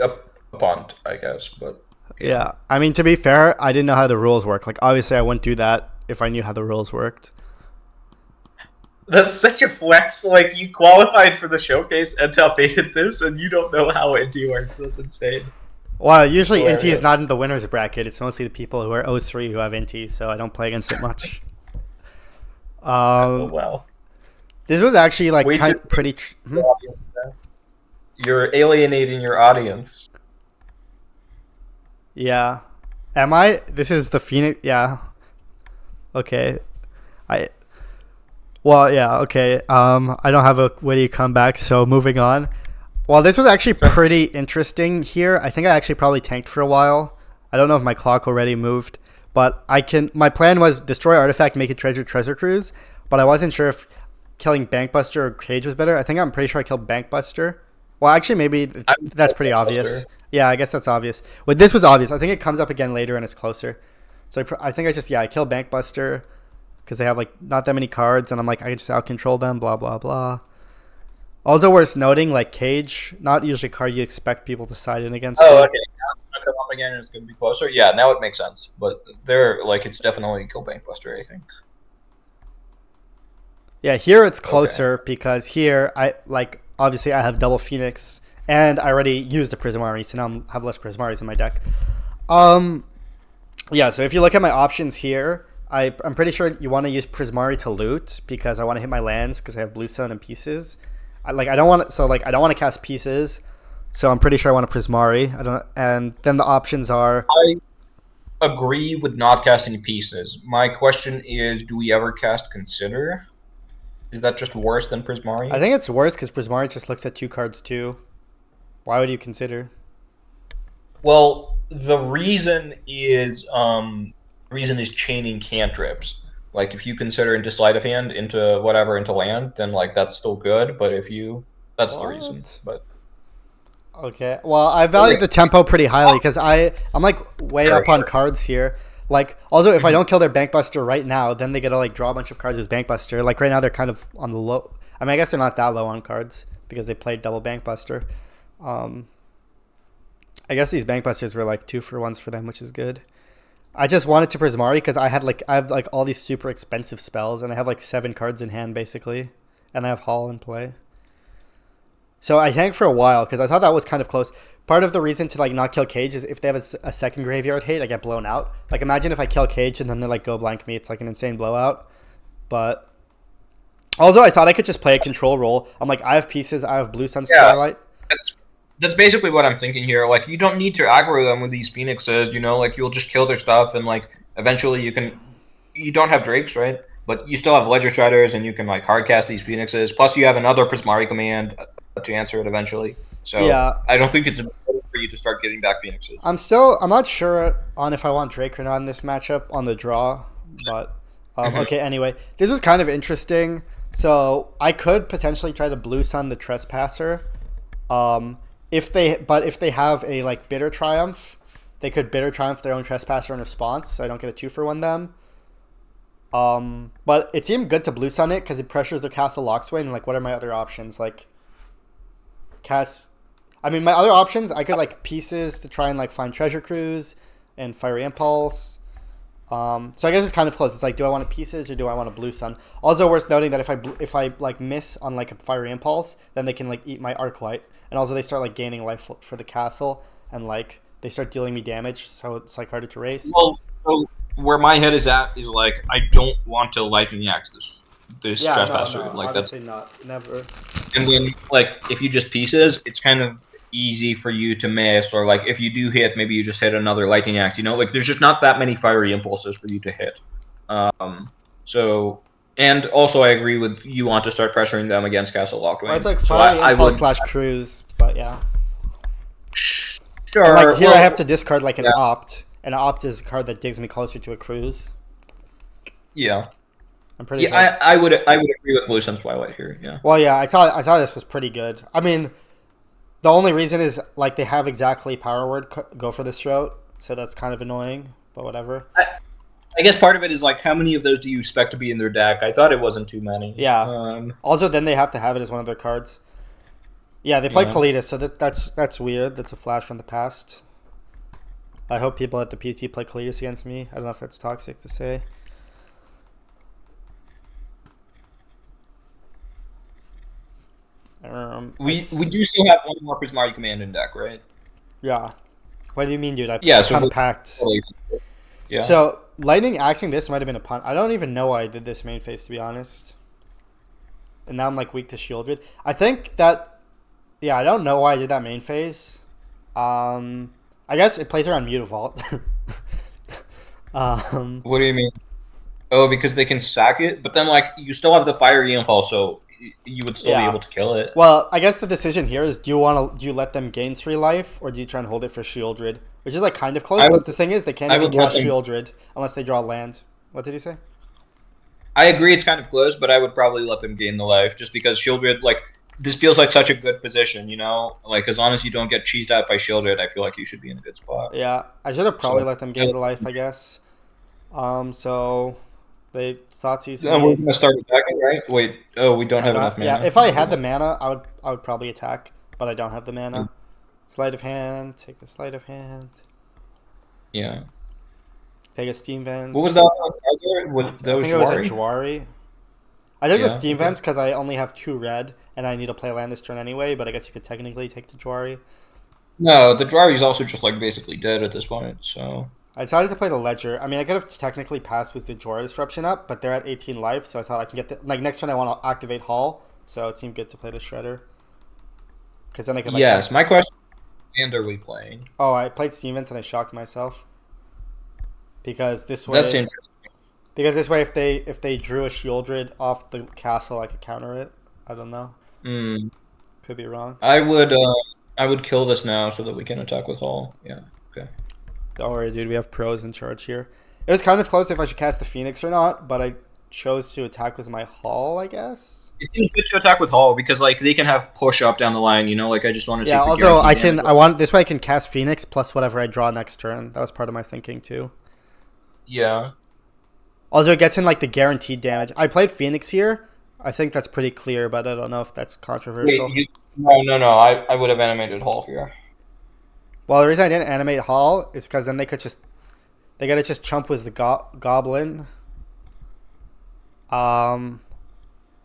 a punt, I guess, but yeah. I mean, to be fair, I didn't know how the rules work. Like, obviously, I wouldn't do that if I knew how the rules worked. That's such a flex. Like, you qualified for the showcase and top-8 this, and you don't know how Inti works. That's insane. Well, usually Inti is not in the winner's bracket. It's mostly the people who are 0-3 who have Inti, so I don't play against it much. Oh, wow. This was actually like pretty. You're alienating your audience. Yeah. Am I? This is the Phoenix. Yeah. Okay. Well, yeah. Okay. I don't have a witty comeback, so moving on. Well, this was actually pretty interesting here. I think I actually probably tanked for a while. I don't know if my clock already moved, but my plan was destroy artifact, make it treasure cruise, but I wasn't sure if killing Bankbuster or Cage was better. I'm pretty sure I killed Bankbuster. Well, actually, maybe that's pretty obvious. Yeah, I guess that's obvious. But this was obvious. I think it comes up again later and it's closer. So I think I killed Bankbuster because they have like not that many cards, and I'm like, I can just out control them, blah blah blah. Also worth noting, like Cage, not usually a card you expect people to side in against. Oh, okay. Now it's gonna come up again and it's gonna be closer. Yeah, now it makes sense. But it's definitely kill Bankbuster, I think. Yeah, here it's closer because here obviously I have double Phoenix and I already used the Prismari, so now I have less Prismaris in my deck. Um, yeah. So if you look at my options here, I'm pretty sure you want to use Prismari to loot because I want to hit my lands because I have Blue Sun and pieces. I don't want I don't want to cast pieces, so I'm pretty sure I want to Prismari. I don't, and then the options are I agree with not casting pieces. My question is, do we ever cast Consider? Is that just worse than I Prismari? think it's worse because Prismari just looks at 2 cards too. Why would you consider? Well, the reason is chaining cantrips. Like if you consider into sleight of hand into whatever into land, then like that's still good. But if you, that's the reason. What? But Okay. Well, I value the tempo pretty highly because I'm like way Sure, up on sure. cards here. Like also, if I don't kill their Bankbuster right now, then they get to like draw a bunch of cards as Bankbuster. Like right now, they're kind of on the low. I mean, I guess they're not that low on cards because they played double Bankbuster. Um, I guess these Bankbusters were like 2-for-1s for them, which is good. I just wanted to Prismari because I have like all these super expensive spells and I have like 7 cards in hand basically, and I have Hall in play. So I tanked for a while because I thought that was kind of close. Part of the reason to like not kill Cage is if they have a second graveyard hate, I get blown out. Like imagine if I kill Cage and then they like go blank me, it's like an insane blowout. But although I thought I could just play a control role, I'm like I have pieces, I have Blue Sun's Yeah, Twilight. that's basically what I'm thinking here. Like you don't need to aggro them with these phoenixes. Like you'll just kill their stuff, and like eventually you can. You don't have drakes, right? But you still have ledger striders, and you can like hardcast these phoenixes. Plus, you have another Prismari command to answer it eventually. So Yeah, I don't think it's important for you to start getting back phoenixes. I'm not sure on if I want Drake or not in this matchup on the draw, but okay. Anyway, this was kind of interesting. So I could potentially try to Blue Sun the Trespasser. Um, if they have a like Bitter Triumph, they could Bitter Triumph their own Trespasser in response, so I don't get a 2-for-1 them. But it seemed good to Blue Sun it because it pressures the Castle Locksway. And like, what are my other options? Like, cast. I mean, my other options, I could like pieces to try and like find Treasure Cruise and Fiery Impulse. So I guess it's kind of close. It's like, do I want a pieces or do I want a Blue Sun? Also worth noting that if I like miss on like a Fiery Impulse, then they can like eat my Arc Light, and also they start like gaining life for the castle, and like they start dealing me damage, so it's like harder to race. Well, so where my head is at is like I don't want to lightning axe this Yeah, trespasser. no, Like that's obviously not, never. and then like if you just pieces, it's kind of easy for you to miss, or like if you do hit, maybe you just hit another lightning axe. Like there's just not that many fiery impulses for you to hit. So and also I agree with you want to start pressuring them against Castle Locked Well, it's Wing. like So Fiery I Impulse would slash Cruise, but yeah. sure. And like here, well, I have to discard like an yeah. Opt, and an Opt is a card that digs me closer to a Cruise. Yeah. I'm pretty Yeah, sure. I would agree with Blue Sun's Twilight here. Yeah. Well, yeah, I thought this was pretty good. I mean, the only reason is like they have exactly Power Word go for this route, so that's kind of annoying. But whatever. I guess part of it is like how many of those do you expect to be in their deck? I thought it wasn't too many. Yeah. Also, then they have to have it as one of their cards. Yeah, they play Yeah. Kalidas, so that's weird. That's a flash from the past. I hope people at the PT play Kalidas against me. I don't know if that's toxic to say. We do still have one more Prismari command in deck, right? Yeah. What do you mean, dude? I Yeah, so compact. yeah. So lightning axing this might have been a punt. I don't even know why I did this main phase, to be honest. And now I'm like weak to Shieldred. I think that, yeah, I don't know why I did that main phase. I guess it plays around Mutavault. What do you mean? Oh, because they can sack it, but then like you still have the fiery impulse, so you would still be Yeah. able to kill it. Well, I guess the decision here is do you let them gain 3 life or do you try and hold it for Shieldred? Which is like kind of close, I would- but the thing is they can't I even would let cast them- Shieldred unless they draw land. What did he say? I agree it's kind of close, but I would probably let them gain the life just because Shieldred, like, this feels like such a good position, Like, as long as you don't get cheesed out by Shieldred, I feel like you should be in a good spot. Yeah, I should have probably So- let them gain the life, I guess. So they Thoughtseize And we're me. going to start attacking, right? Wait, we don't have enough mana. Yeah, if I had the mana, I would probably attack, but I don't have the mana. Mm. Sleight of hand, take the sleight of hand, Yeah. take a Steam Vents. What was that one? I That was think it was a Jwari? Jwari. I took Yeah, the Steam okay. Vents because I only have 2 red, and I need to play land this turn anyway, but I guess you could technically take the Jwari. No, the Drari is also just like basically dead at this point. So I decided to play the Ledger. I mean, I could have technically passed with the Jorah Disruption up, but they're at 18 life, so I thought I can get the like next turn I want to activate Hall, so it seemed good to play the Shredder. Because then I could like. yes, my question: and are we playing? Oh, I played Siemens and I shocked myself. Because this way, That's interesting. If they drew a Shieldred off the castle, I could counter it. I don't know. Hmm. Could be wrong. I would kill this now so that we can attack with Hall. Yeah. Okay. Don't worry, dude. We have pros in charge here. It was kind of close if I should cast the Phoenix or not, but I chose to attack with my Hall, I guess. It seems good to attack with Hall because like they can have push up down the line. You know, like I just want to see. Yeah. If Also, I can. I want this way. I can cast Phoenix plus whatever I draw next turn. That was part of my thinking too. Yeah. Also, it gets in like the guaranteed damage. I played Phoenix here. I think that's pretty clear, but I don't know if that's controversial. Wait, no. I would have animated Hall here. Well, the reason I didn't animate Hall is because then they gotta just chump with the Goblin.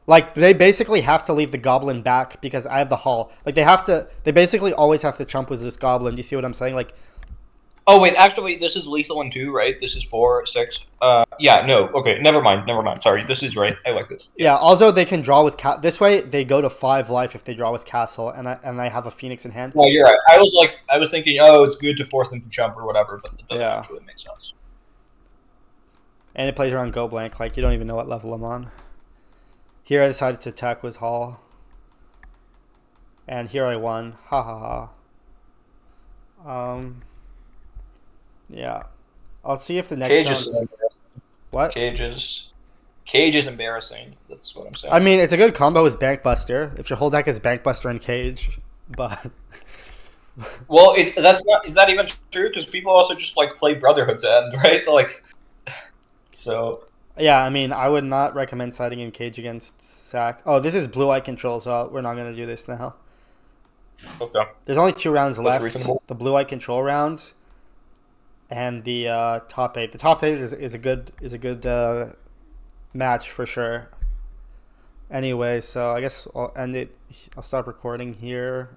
Like they basically have to leave the Goblin back because I have the Hall. Like they basically always have to chump with this Goblin. Do you see what I'm saying? Like, Oh wait, actually, this is lethal one too, right? This is 4, 6. Yeah, no. Okay, never mind. Sorry, this is right. I like this. yeah. Also, they can draw with this way. They go to 5 life if they draw with Castle, and I have a Phoenix in hand. No, you're right. I was thinking, oh, it's good to force them to jump or whatever, but that doesn't Yeah. actually make sense. And it plays around Go Blank. Like you don't even know what level I'm on. Here I decided to attack with Hall. And here I won. Ha ha ha. Yeah. I'll see if the next Cage is round. What? Cage is embarrassing. That's what I'm saying. I mean, it's a good combo with Bankbuster. If your whole deck is Bankbuster and Cage, but Well, is that even true? Because people also just like play Brotherhood's End, right? Like, so yeah, I mean, I would not recommend siding in Cage against Sack. Oh, this is Blue Eye Control, so we're not gonna do this now. okay. There's only 2 rounds That's left. reasonable. The Blue Eye Control round and the top 8. The top 8 is a good match for sure. Anyway, so I guess I'll end it. I'll stop recording here.